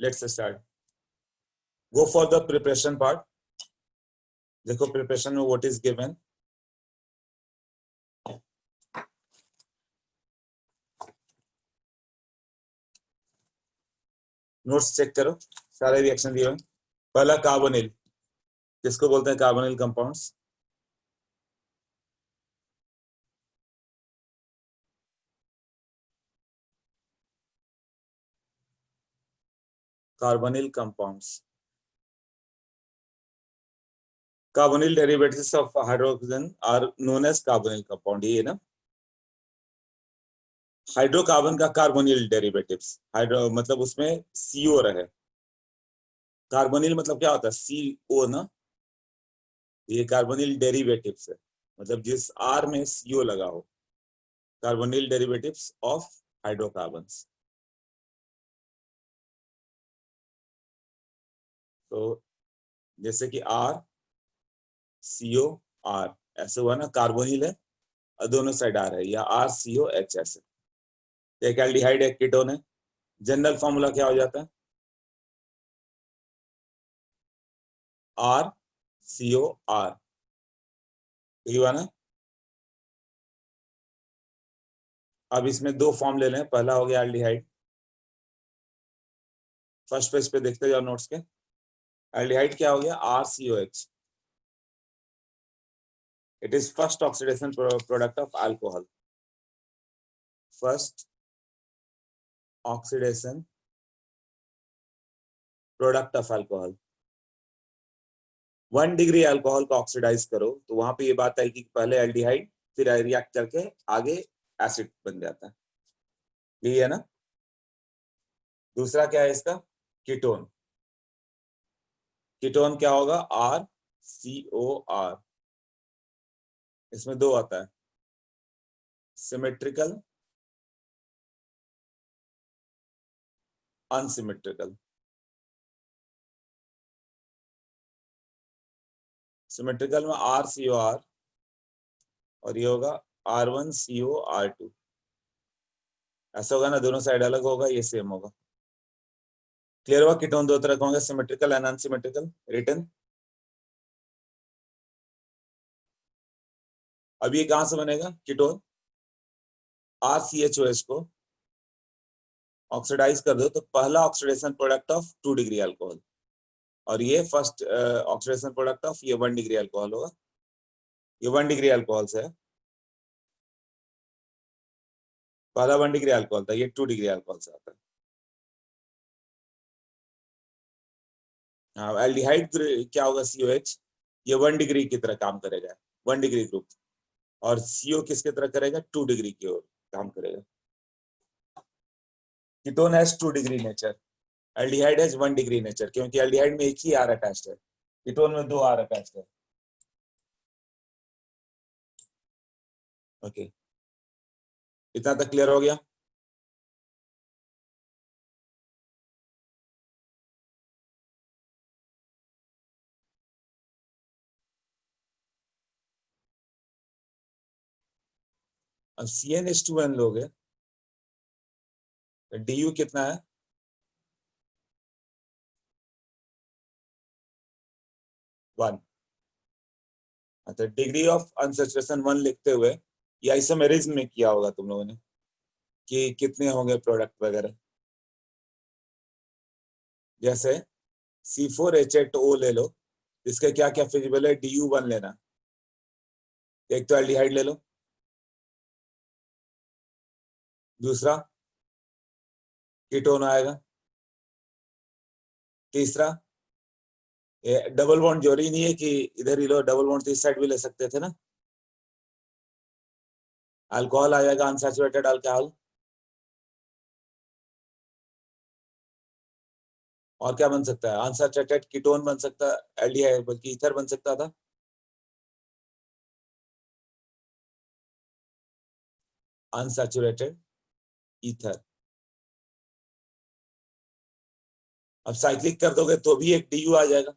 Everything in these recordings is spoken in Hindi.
Let's start. Go for the preparation part. देखो प्रिपरेशन में what is given. Notes check करो, सारे रिएक्शन दिए हुए। पहला कार्बोनिल, किसको बोलते हैं carbonyl compounds? Carbonyl compounds, carbonyl derivatives of hydrogen are known as carbonyl compound. ये ना हाइड्रोकार्बन का कार्बोनिल डेरिवेटिव्स, हाइड्रो मतलब उसमें सीओ रहे। कार्बोनिल मतलब क्या होता है? सीओ ना। ये कार्बोनिल डेरिवेटिव्स है, मतलब जिस आर में सीओ लगा हो। Carbonyl derivatives of hydrocarbons. तो जैसे कि आर सीओ आर, ऐसे हुआ ना, कार्बोनिल है और दोनों साइड आर है, या आर सीओ एच ऐसे। एक एल्डिहाइड एक कीटोन है, जनरल फॉर्मूला क्या हो जाता है? आर सीओ आर, यही हुआ ना। अब इसमें दो फॉर्म ले लें। पहला हो गया एल्डिहाइड, फर्स्ट पेज पे देखते जाओ नोट्स के। एल्डिहाइड क्या हो गया? R CO H. It is first oxidation product of alcohol. First oxidation product of alcohol. 1 degree alcohol को ऑक्सीडाइज करो तो वहां पे ये बात है कि पहले एल्डिहाइड, फिर रिएक्ट करके आगे एसिड बन जाता है, यही है ना। दूसरा क्या है इसका? कीटोन। कीटोन क्या होगा? R C O R. इसमें दो आता है, सिमेट्रिकल, अनसिमेट्रिकल। सिमेट्रिकल में आर सी ओ आर, और ये होगा R one C O R two. ऐसा होगा ना, दोनों साइड अलग होगा, ये सेम होगा। क्लियर हुआ? कीटोन दो तरह के होंगे, सिमेट्रिकल एंड अनसिमेट्रिकल। रिटन। अब ये कहां से बनेगा ketone? R C H O H को ऑक्सीडाइज कर दो तो पहला oxidation product of 2 degree alcohol, और ये फर्स्ट ऑक्सीडेशन प्रोडक्ट ऑफ ये 1 डिग्री अल्कोहल होगा। ये 1 डिग्री अल्कोहल से है, पहला 1 डिग्री अल्कोहल था, ये 2 डिग्री अल्कोहल से आता है। हाँ, एल्डिहाइड क्या होगा? सीओएच। ये 1 डिग्री की तरह काम करेगा, 1 डिग्री ग्रुप। और सीओ किसकी तरह करेगा? 2 डिग्री की ओर काम करेगा। Ketone has 2 degree nature, aldehyde has 1 degree nature, क्योंकि एल्डिहाइड में एक ही आर अटैच्ड है, कीटोन में दो आर अटैच्ड है। ओके, इतना तक क्लियर हो गया? अब CnH2n लोगे, DU कितना है? 1। तो डिग्री ऑफ अनसैचुरेशन 1 लिखते हुए ये आइसोमेरिज्म में किया होगा तुम लोगों ने कि कितने होंगे प्रोडक्ट वगैरह। जैसे C4H8O ले लो, इसके क्या क्या फिजिबल है? DU1 लेना, एक तो एल्डिहाइड ले लो, दूसरा कीटोन आएगा, तीसरा ये डबल बॉन्ड जरूरी नहीं है कि इधर ही लो, डबल बॉन्ड तो इस साइड भी ले सकते थे ना। अल्कोहल आ जाएगा, अनसैचुरेटेड अल्कोहल। और क्या बन सकता है? अनसैचुरेटेड कीटोन बन सकता है, एल्डिहाइड बल्कि ईथर बन सकता था। Unsaturated ether. अब साइक्लिक कर दोगे तो भी एक DU आ जाएगा।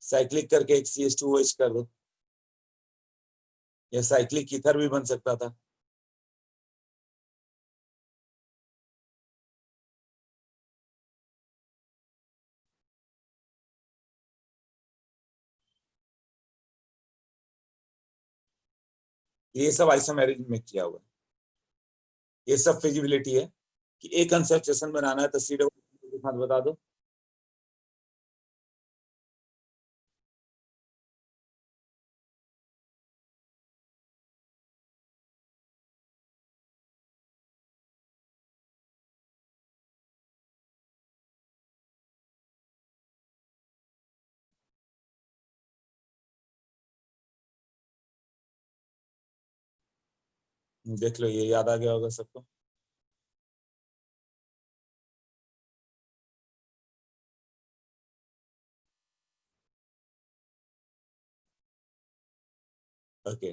साइक्लिक करके एक CH2OH कर दो, या साइक्लिक ईथर भी बन सकता था। ये सब आइसोमेरिक में किया हुआ है। ये सब फिजिबिलिटी है कि एक कंसंट्रेशन बनाना है तो सी डबल के साथ बता दो। देख लो, ये याद आ गया होगा सबको। ओके।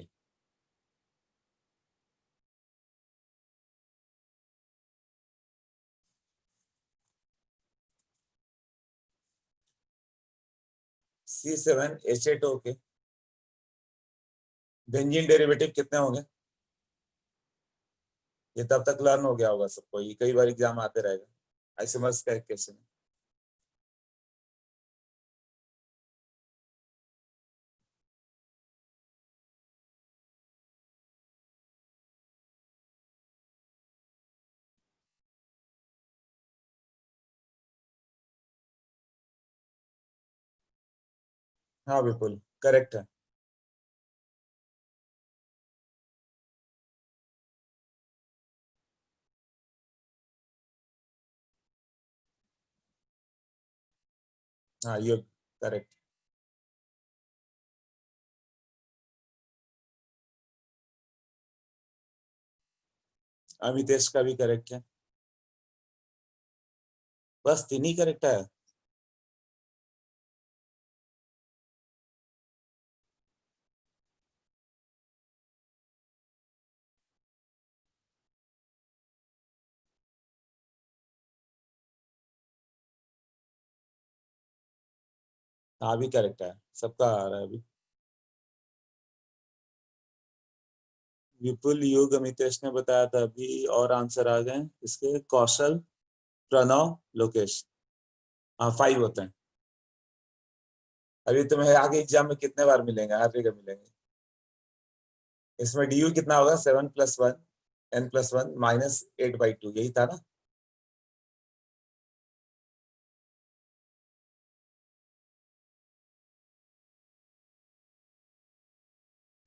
C7H8O के बेंजीन डेरिवेटिव कितने होंगे? ये तब तक लर्न हो गया होगा सबको, ये कई बार एग्जाम आते रहेगा। आइसोमर्स का एक क्वेश्चन। हाँ बिल्कुल करेक्ट है। हाँ ये करेक्ट। अमितेश का भी करेक्ट है। बस तीन ही करेक्ट है। हाँ भी करेक्ट है, सबका आ रहा है अभी। विपुल, युग, अमितेश ने बताया था अभी, और आंसर आ गए इसके कौशल, प्रणव, लोकेश। हाँ 5 होते हैं। अभी तुम्हें आगे एग्जाम में कितने बार मिलेंगे? हर जगह मिलेंगे। इसमें डी यू कितना होगा? 7+1 n+1 -8/2, यही था ना?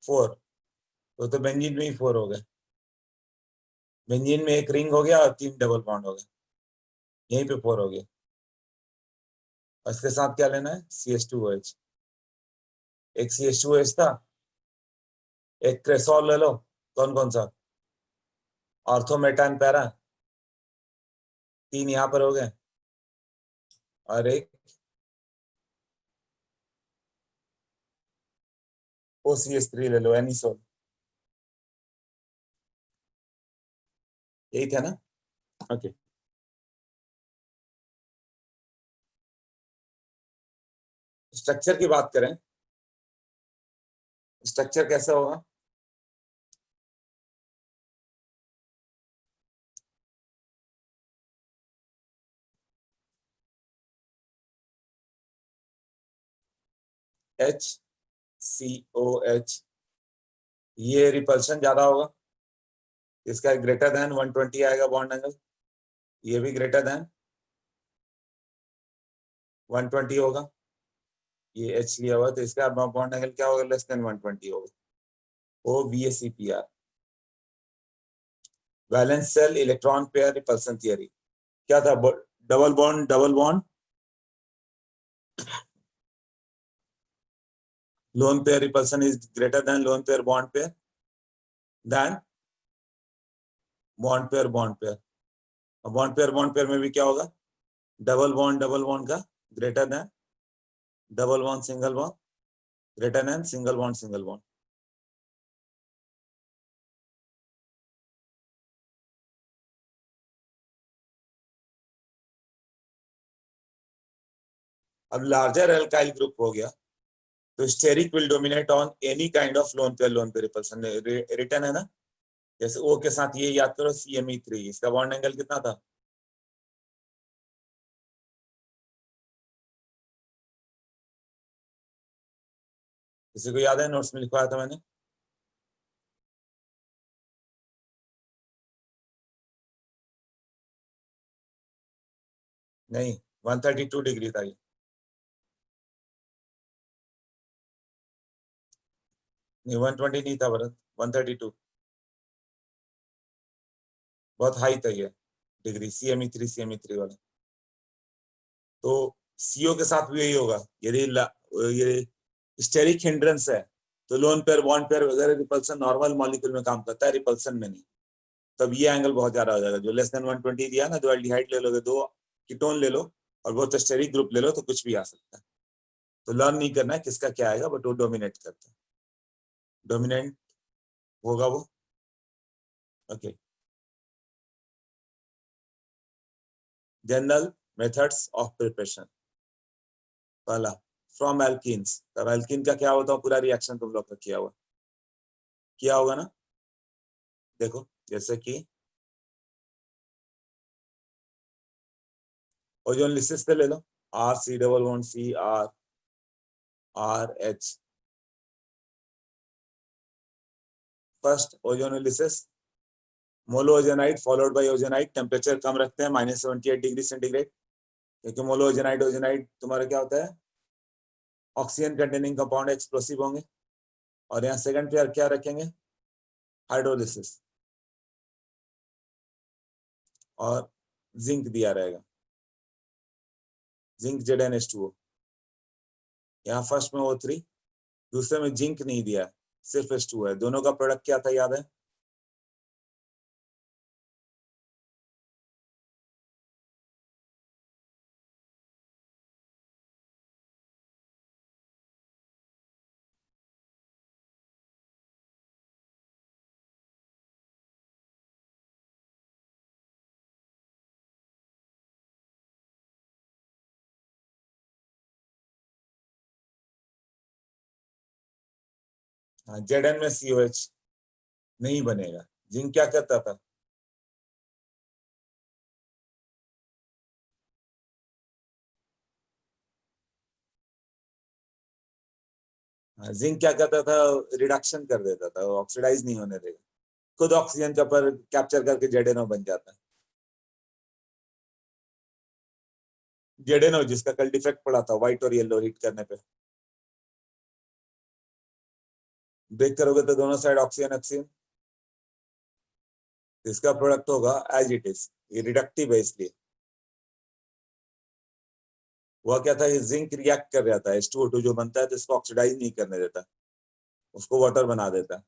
4। तो बेंजीन में ही 4 हो गए। बेंजीन में एक रिंग हो गया और 3 डबल बॉन्ड हो गए, यहीं पे 4 हो गया। और इसके साथ क्या लेना है? CH2OH। एक CH2OH था, एक क्रेसॉल ले लो। कौन कौन सा? Ortho, Meta, para. 3 यहाँ पर हो गए। और एक OCH3 ले लो, एनिसोल। यही था ना? ओके। स्ट्रक्चर की बात करें, स्ट्रक्चर कैसा होगा? HCOH। ये रिपल्शन ज्यादा होगा, इसका ग्रेटर देन 120 आएगा बॉन्ड एंगल। ये भी ग्रेटर देन 120 होगा। ये H लिया हुआ, तो इसका बॉन्ड एंगल क्या होगा? लेस देन 120 होगा। OVACPR। Valence shell electron pair repulsion theory क्या था? Double bond, double bond, lone pair repulsion is greater than lone pair bond pair, than bond pair. Bond pair में भी क्या होगा? डबल बॉन्ड का greater than double bond single bond, greater than single bond single bond. अब लार्जर एल्काइल ग्रुप हो गया, तो steric will dominate on any kind of lone pair repulsion, return है ना? जैसे ओ के साथ ये याद करो, CME3, इसका बॉन्ड एंगल कितना था? किसी को याद है? नोट्स में लिखवाया था मैंने। नहीं, 132 डिग्री था ये। नहीं, 120 नहीं था भरत, 132। बहुत हाई था ये डिग्री, CME3 वाला। तो CO के साथ भी यही होगा। यदि ये स्टेरिक हिंड्रेंस है तो लोन पेयर बॉन्ड पेयर वगैरह रिपल्सन नॉर्मल मॉलिक्यूल में काम करता है, रिपल्सन में नहीं। तब ये एंगल बहुत ज्यादा हो जाएगा। जो लेस देन 120 दिया ना, दो एल्डिहाइड ले लोगे, दो कीटोन ले लो और बहुत स्टेरिक ग्रुप ले लो, तो कुछ भी आ सकता है। तो लर्न नहीं करना है किसका क्या आएगा, बट वो डोमिनेट करता है, डोमिनेंट होगा वो। Okay, general methods of preparation. पहला, फ्रॉम एल्कीन्स। तब एल्कीन का क्या होता है, पूरा रिएक्शन तुम लोग का किया होगा ना। देखो, जैसे कि ओजोनलिसिस पे ले लो, RC double bond C, R H। First ozonolysis, molozonide followed by ozonide. Temperature कम रखते हैं, -78 डिग्री सेंटीग्रेड, क्योंकि मोलोजेनाइड ओजेनाइड तुम्हारा क्या होता है, ऑक्सीजन कंटेनिंग कंपाउंड, एक्सप्लोसिव होंगे। और यहाँ सेकंड पेयर क्या रखेंगे, हाइड्रोलिसिस, और जिंक दिया रहेगा, जिंक ZnH2O। यहाँ फर्स्ट में O3, दूसरे में जिंक नहीं दिया है, सिर्फ H2O है। दोनों का प्रोडक्ट क्या था, याद है? हाँ, Zn में COH नहीं बनेगा। जिंक क्या करता था, जिंक क्या करता था, रिडक्शन कर देता था, ऑक्सीडाइज नहीं होने देगा, खुद ऑक्सीजन का पर कैप्चर करके ZnO बन जाता है। ZnO जिसका कल डिफेक्ट पड़ा था, व्हाइट और येलो हीट करने पे, ब्रेक करोगे तो दोनों साइड ऑक्सीजन ऑक्सीजन, इसका प्रोडक्ट होगा एज इट इज। ये रिडक्टिव है, इसलिए वह क्या था, ये जिंक रिएक्ट कर रहा था, H2O2 जो बनता है तो इसको ऑक्सीडाइज नहीं करने देता, उसको वाटर बना देता है।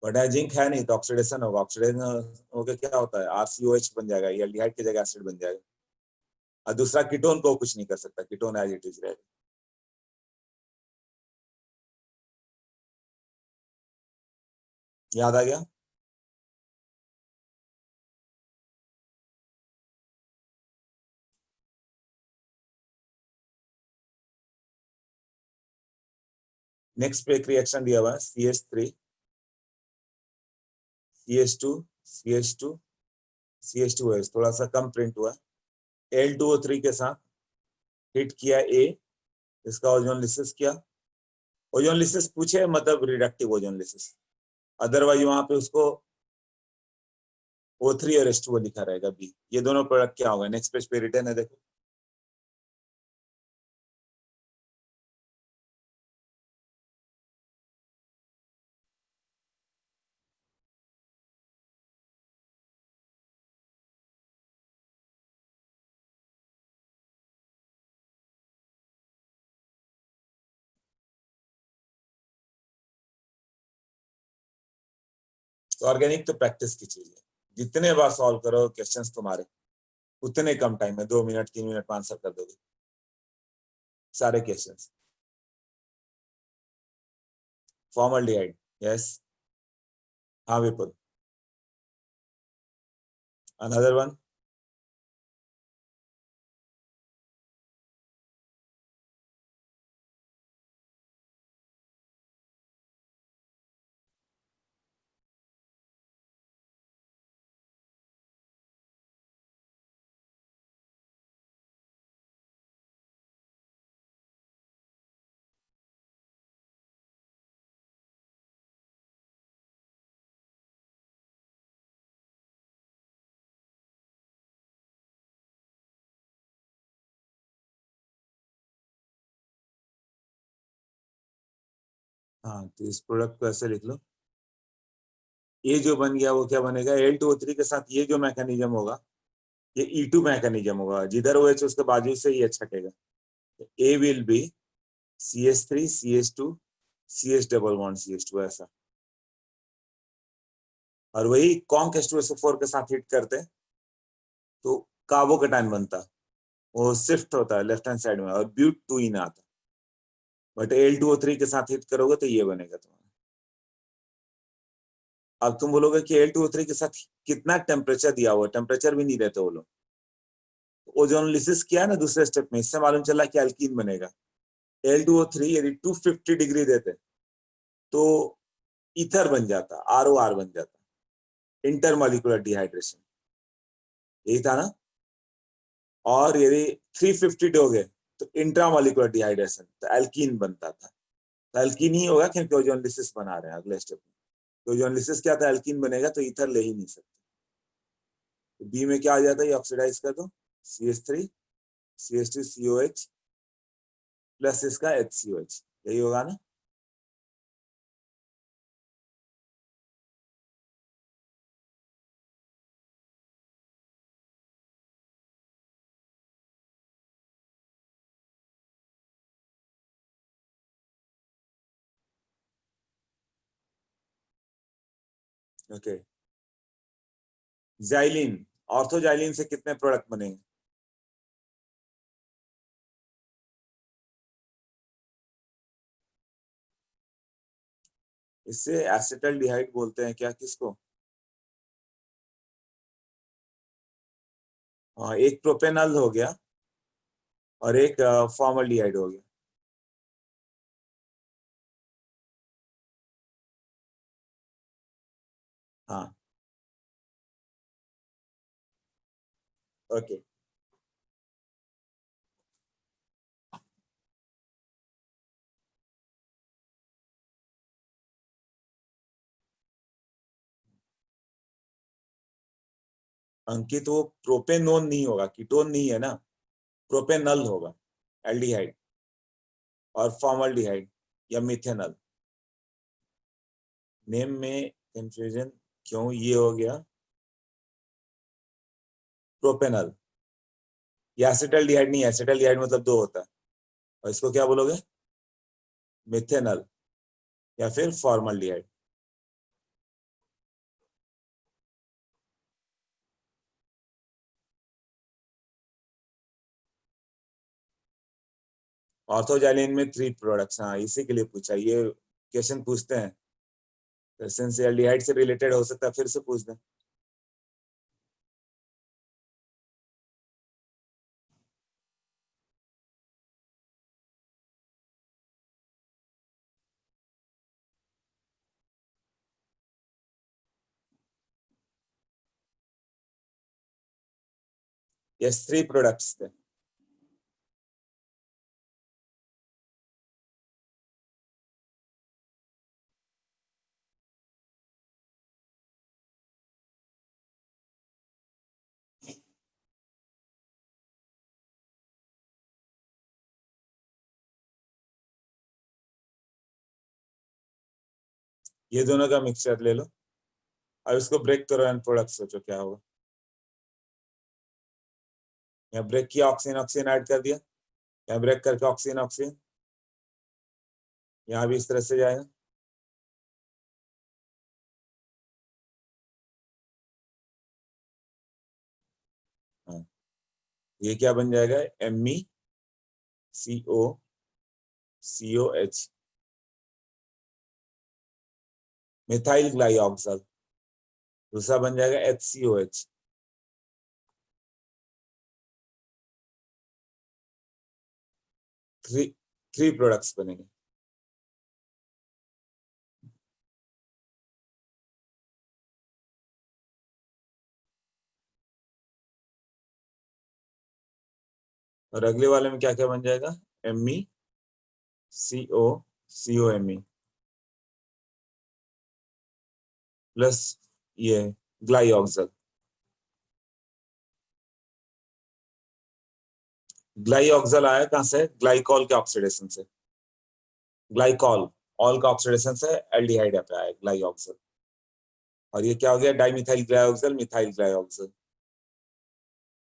बट है जिंक है नहीं तो ऑक्सीडेशन होगा, ऑक्सीडेशन होकर क्या होता है, RCOH बन जाएगा, ये एल्डिहाइड की जगह एसिड बन जाएगा। और दूसरा कीटोन को कुछ नहीं कर सकता, कीटोन एज इट इज रहेगा। याद आ गया। नेक्स्ट पे एक रिएक्शन दिया हुआ है, CH3 CH2 CH2H, थोड़ा सा कम प्रिंट हुआ है। L2O3 के साथ हिट किया A, इसका ओजोनलिसिस किया। ओजोनलिसिस पूछे मतलब रिडक्टिव ओजोनलिसिस, अदरवाइज वहां पे उसको O3 और H2O लिखा रहेगा B। ये दोनों प्रोडक्ट क्या होगा, नेक्स्ट पेज पे रिटर्न है, देखो। तो ऑर्गेनिक तो प्रैक्टिस की चीज है, जितने बार सॉल्व करो क्वेश्चंस तुम्हारे, उतने कम टाइम में 2 मिनट 3 मिनट में आंसर कर दोगे सारे क्वेश्चंस। Formaldehyde, yes. हाँ विपुल, अनदर वन। हाँ, तो इस प्रोडक्ट को ऐसे लिख लो, ये जो बन गया वो क्या बनेगा, Al2O3 के साथ ये जो मैकेनिज्म होगा ये E2 मैकेनिज्म होगा, जिधर OH उसके बाजू से ये छटेगा, तो A will be CH3 CH2 CH double bond CH2 ऐसा। और वही कॉन्क H2SO4 के साथ हिट करते तो कार्बोकेटाइन बनता, वो शिफ्ट होता है लेफ्ट हैंड साइड में और ब्यूट 2 इन आता, बट Al2O3 के साथ हिट करोगे तो ये बनेगा तुम्हारा। अब तुम बोलोगे कि Al2O3 के साथ कितना टेम्परेचर दिया हुआ, टेम्परेचर भी नहीं देते वो लोग। ओजोनलिसिस किया ना दूसरे स्टेप में, इससे मालूम चला कि अल्कीन बनेगा। Al2O3 यदि 250 डिग्री देते तो ईथर बन जाता, ROR बन जाता, इंटरमोलिकुलर डिहाइड्रेशन, यही था ना। और यदि 350 दोगे तो इंट्रामोलिकुलर डिहाइड्रेशन, तो एल्कीन बनता था। तो एल्कीन ही होगा क्योंकि ओजोनलिसिस बना रहे हैं अगले स्टेप में। तो ओजोनलिसिस क्या था, एल्कीन बनेगा तो ईथर ले ही नहीं सकते। तो बी में क्या आ जाता है, ये ऑक्सीडाइज कर दो, CH3 CH2COH प्लस इसका HCOH, यही होगा ना। ओके, जाइलिन, ऑर्थोजाइलिन से कितने प्रोडक्ट बनेंगे? इससे एसिटल्डिहाइड बोलते हैं क्या, किसको? हाँ, एक प्रोपेनल हो गया और एक फॉर्मल्डिहाइड हो गया। हाँ, ओके। अंकित, वो प्रोपेनोन नहीं होगा, कीटोन नहीं है ना, प्रोपेनल होगा, एल्डिहाइड और फॉर्मल्डिहाइड या मिथेनल। नेम में कंफ्यूजन क्यों ये हो गया? प्रोपेनल, ये एसिटल्डिहाइड नहीं है, एसिटल्डिहाइड मतलब दो होता है, और इसको क्या बोलोगे, मिथेनल या फिर फॉर्मल्डिहाइड। ऑर्थोजाइलिन में 3 प्रोडक्ट्स, हाँ इसी के लिए पूछा, ये क्वेश्चन पूछते हैं, क्वेश्चन से एल्डिहाइड से रिलेटेड हो सकता है, फिर से पूछ दें। यस, 3 प्रोडक्ट्स थे। ये दोनों का मिक्सचर ले लो और उसको ब्रेक करो एंड प्रोडक्ट सोचो क्या होगा। यहाँ ब्रेक किया, ऑक्सीजन ऑक्सीजन ऐड कर दिया, यहाँ ब्रेक करके ऑक्सीजन ऑक्सीजन, यहाँ भी इस तरह से जाएगा। हाँ, ये क्या बन जाएगा, MECOCOH, मिथाइल ग्लाइऑक्सल। दूसरा बन जाएगा HCOH। 3 प्रोडक्ट्स बनेंगे। और अगले वाले में क्या क्या बन जाएगा, MECOCOME प्लस ये ग्लाइऑक्सल। ग्लाइऑक्सल आया कहां से, ग्लाइकॉल के ऑक्सीडेशन से, ग्लाइकॉल। ऑल का ऑक्सीडेशन से एल्डिहाइड पे आया ग्लाइऑक्सल, और ये क्या हो गया, डाइमिथाइल ग्लाइऑक्सल, मिथाइल ग्लाइऑक्सल।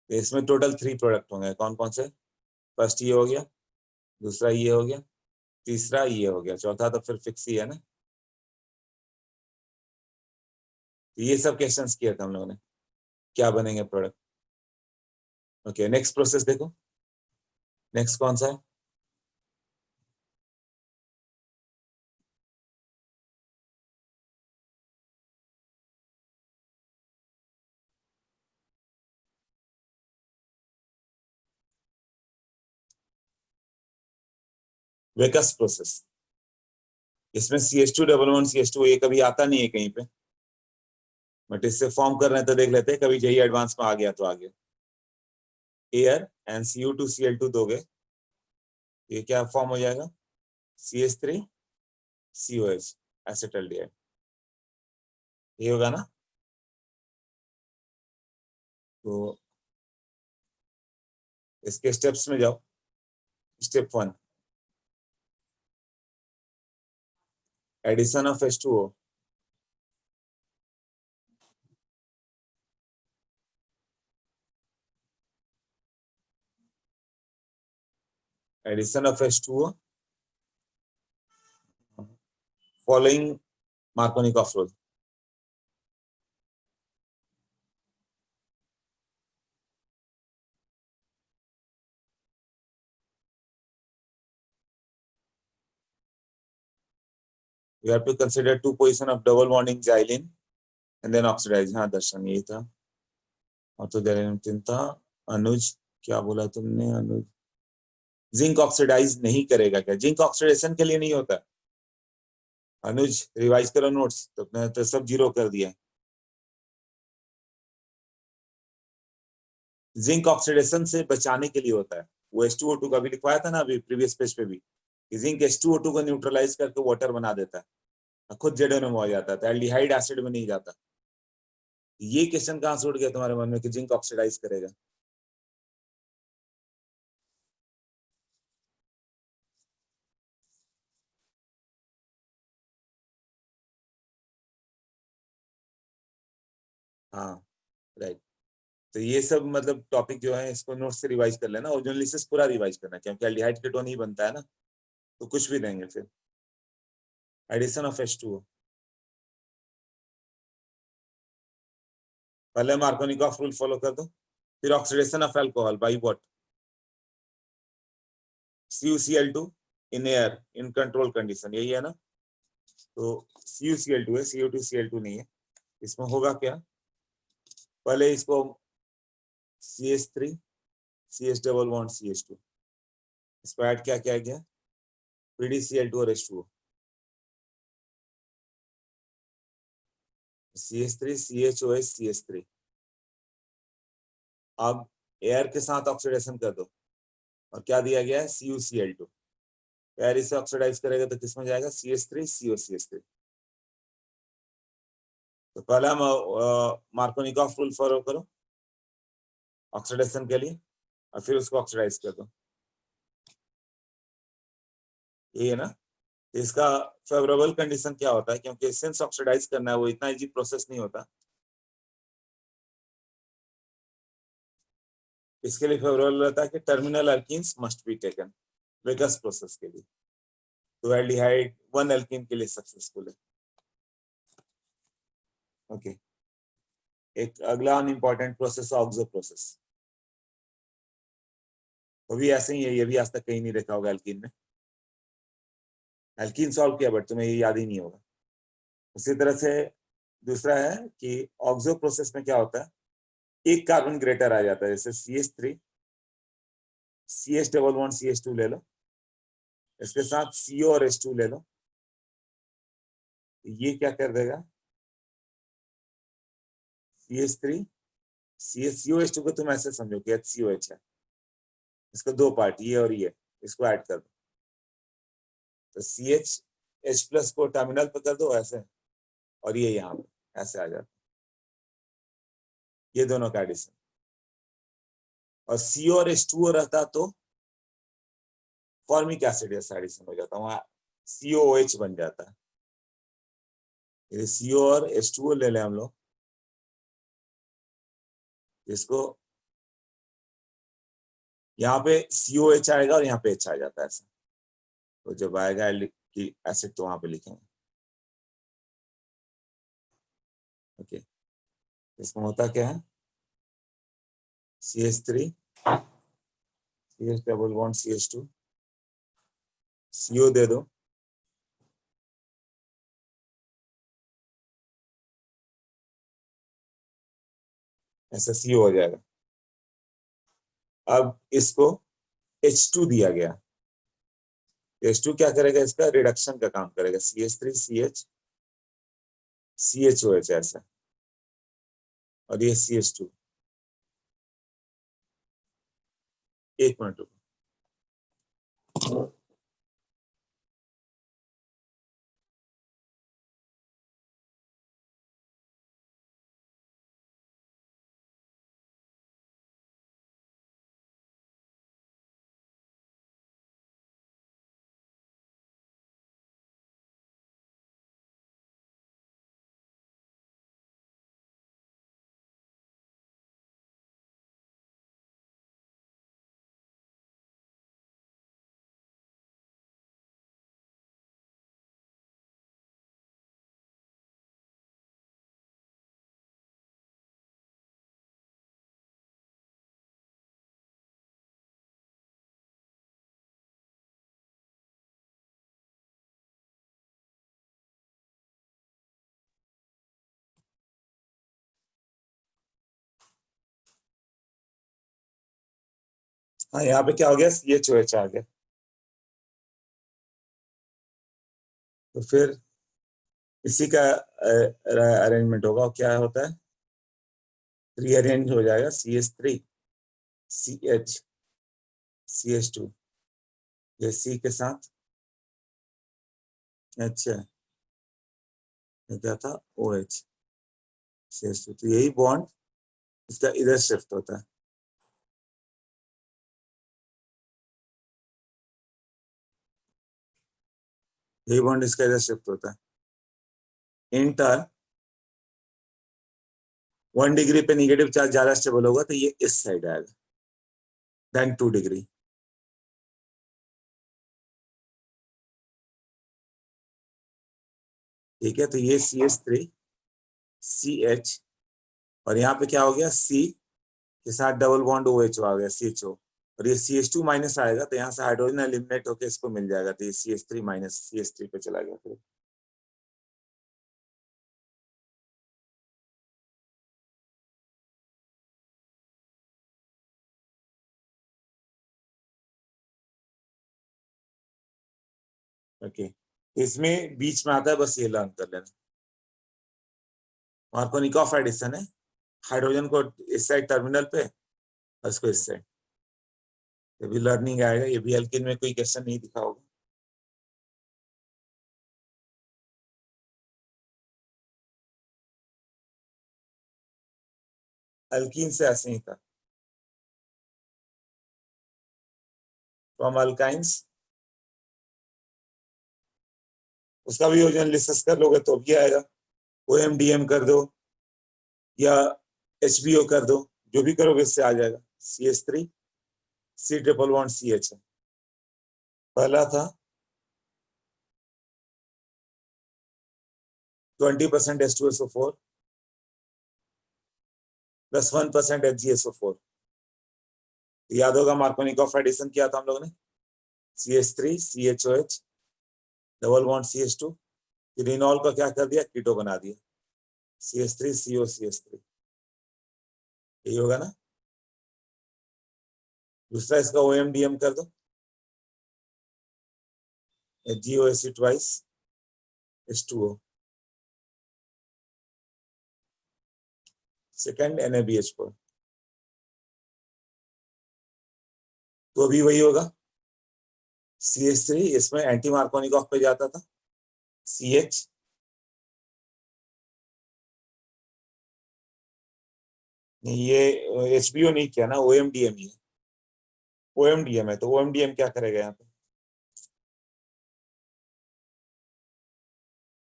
इसमें टोटल 3 प्रोडक्ट होंगे, कौन कौन से? फर्स्ट ये हो गया, दूसरा ये हो गया, तीसरा ये हो गया, चौथा तो फिर फिक्स ही है ना। ये सब क्वेश्चंस किए थे हम लोगों ने, क्या बनेंगे प्रोडक्ट। ओके, नेक्स्ट प्रोसेस देखो, नेक्स्ट कौन सा है? वेकस प्रोसेस। इसमें CH2 डबल बॉन्ड CH2 ये कभी आता नहीं है कहीं पे, बट इससे फॉर्म कर रहे हैं तो देख लेते हैं, कभी जेई एडवांस में आ गया तो आ गया। एयर एंड CU2Cl2 दोगे, ये क्या फॉर्म हो जाएगा, CH3COH एसिटल्डिहाइड, ये होगा ना। तो इसके स्टेप्स में जाओ। Step 1, addition of H2O, addition of H2O following Markovnikov rule. You have to consider 2 position of double bonding xylene and then oxidize। हाँ दर्शन यही था, और तो तीन था। अनुज, क्या बोला तुमने अनुज? जिंक ऑक्सीडाइज नहीं करेगा क्या? जिंक ऑक्सीडेशन के लिए नहीं होता अनुज, रिवाइज करो नोट्स, तो अपने तो सब जीरो कर दिया। जिंक ऑक्सीडेशन से बचाने के लिए होता है, वो H2O2 का भी लिखवाया था ना अभी प्रीवियस पेज पे भी, कि जिंक H2O2 को न्यूट्रलाइज करके वाटर बना देता है, खुद जेडोनम हो जाता है, तो एल्डिहाइड एसिड में नहीं जाता। ये क्वेश्चन कहां से उठ गया तुम्हारे मन में कि जिंक ऑक्सीडाइज करेगा? हाँ राइट। तो ये सब मतलब टॉपिक जो है इसको नोट से रिवाइज कर लेना, ओजोनलिसिस पूरा रिवाइज करना, क्योंकि एल्डिहाइड कीटोन ही बनता है ना, तो कुछ भी देंगे फिर। एडिशन ऑफ H2O, पहले मार्कोनिकॉफ रूल फॉलो कर दो, फिर oxidation of alcohol by what, CuCl2 in air in control condition, यही है ना। तो CuCl2 है, CO2Cl2 नहीं है। इसमें होगा क्या, पहले इसको CH3 CH double bond CH2, इसको ऐड क्या किया गया, PdCl2 और H2O, CH3 CHOH CH3। अब एयर के साथ ऑक्सीडेशन कर दो, और क्या दिया गया है, CuCl2। एयर इसे ऑक्सीडाइज करेगा तो किसमें जाएगा, CH3 COCH3। तो पहला मार्कोनिकॉफ रूल फॉलो करो ऑक्सीडेशन के लिए, और फिर उसको ऑक्सीडाइज कर दो, ये है ना। तो इसका फेवरेबल कंडीशन क्या होता है, क्योंकि सिंस ऑक्सीडाइज करना है वो इतना इजी प्रोसेस नहीं होता, इसके लिए फेवरेबल रहता है कि terminal alkenes must be taken वेगस प्रोसेस के लिए, तो एल्डिहाइड 1 अल्कीन के लिए सक्सेसफुल है। ओके, एक अगला अनइंपॉर्टेंट प्रोसेस ऑक्सो प्रोसेस, वो भी ऐसे ही है, ये भी आज तक कहीं नहीं देखा होगा एल्कीन में। एल्कीन सॉल्व किया बट तुम्हें ये याद ही नहीं होगा। उसी तरह से दूसरा है कि ऑक्सो प्रोसेस में क्या होता है, एक कार्बन ग्रेटर आ जाता है, जैसे CH3 CH double bond CH2 ले लो, इसके साथ CO और H2 ले लो, ये क्या कर देगा, CH3 CH CO H2 को तुम ऐसे समझो कि HCOH है, इसको 2 पार्ट ये और ये, इसको ऐड कर दो, तो CH H प्लस को टर्मिनल पे कर दो ऐसे, और ये यहाँ पे ऐसे आ जाता, ये दोनों का एडिशन। और CO और H2O रहता तो फॉर्मिक एसिड एडिशन हो जाता, वहां COOH बन जाता है। ये CO और H2O ले लें हम लोग, इसको यहाँ पे COH आएगा और यहाँ पे H आ जाता है ऐसा। तो जब आएगा कि एसिड तो वहां पे लिखेंगे। ओके, इसमें होता क्या है, CH3 CH double bond CH2, CO दे दो, ऐसा CO हो जाएगा। अब इसको H2 दिया गया, H2 क्या करेगा, इसका रिडक्शन का काम करेगा, CH3 CH CHOH ऐसा, और ये CH2। एक मिनट रुको। हाँ, यहाँ पे क्या हो गया, CHOH आ गया। तो फिर इसी का अरेंजमेंट होगा, और क्या होता है, रीअरेंज हो जाएगा, CH3 CH CH2, ये C के साथ, अच्छा ये क्या था, OH CH2, तो यही बॉन्ड इसका इधर शिफ्ट होता है। यही बॉन्ड इसका इधर शिफ्ट होता है। इन टर्न 1 डिग्री पे निगेटिव चार्ज ज्यादा स्टेबल होगा, तो ये इस साइड आएगा देन 2 डिग्री। ठीक है, तो ये CH3 CH, और यहाँ पे क्या हो गया, C के साथ डबल बॉन्ड OH आ गया, CHO, और ये CH2 माइनस आएगा, तो यहाँ से हाइड्रोजन एलिमिनेट होकर इसको मिल जाएगा, तो ये CH3 माइनस CH3 पे चला गया फिर। ओके, इसमें बीच में आता है, बस ये लर्न कर लेना, मार्कोनिकॉफ एडिशन है, हाइड्रोजन को इस साइड टर्मिनल पे और इसको इस साइड, ये भी लर्निंग आएगा, ये भी एल्किन में कोई क्वेश्चन नहीं दिखा होगा। अल्कीन से ऐसे ही था, फ्रॉम अल्काइंस, उसका भी योजन लिस्ट कर लोगे तो भी आएगा, OMDM कर दो या HBO कर दो, जो भी करोगे इससे आ जाएगा। CH3 C triple bond CH है, पहला था 20% H2SO4 प्लस 1% HgSO4। याद होगा मार्कोनिकॉफ एडिशन किया था हम लोगों ने, CH3 CHOH double bond CH2, रिनॉल का क्या कर दिया, कीटो बना दिया, CH3 CO CH3, यही होगा ना। दूसरा इसका OMDM कर दो, HgOAC twice H2O, second NaBH4, तो अभी वही होगा, CH3 इसमें एंटी मार्कोनिकॉफ पे जाता था, CH नहीं, ये HBO नहीं किया ना, OMDM ही है, OMDM है, तो OMDM क्या करेगा यहाँ पे,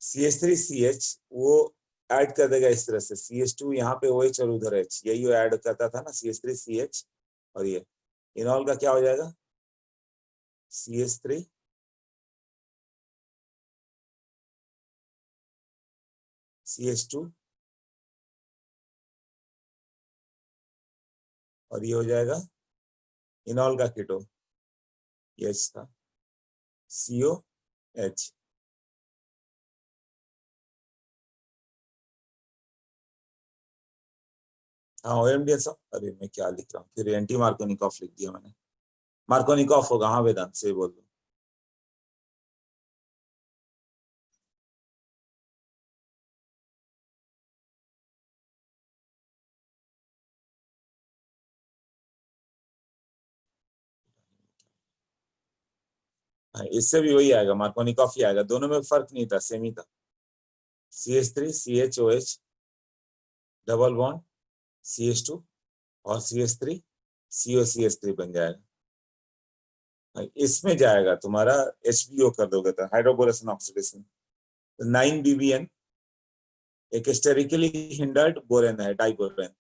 CH3CH वो ऐड कर देगा इस तरह से, CH2 यहाँ पे OH और उधर H, यही वो ऐड करता था ना, CH3CH, और ये इनॉल का क्या हो जाएगा, CH3 CH2, और ये हो जाएगा इनॉल का कीटो, ये H था, COH। हाँ OMDS, अरे मैं क्या लिख रहा हूँ, फिर एंटी मार्कोनिकॉफ लिख दिया मैंने, मार्कोनिकॉफ होगा, हाँ वेदांत से बोल दो। हाँ, इससे भी वही आएगा, मार्कोनिकॉफ ही आएगा, दोनों में फर्क नहीं था, सेम ही था। CH3CHOH डबल बॉन्ड CH2 और CH3COCH3 बन जाएगा। इसमें जाएगा तुम्हारा HBO कर दोगे तो हाइड्रोबोरेशन ऑक्सीडेशन, 9BBN एक स्टेरिकली हिंडर्ड बोरेन है, डाइबोरेन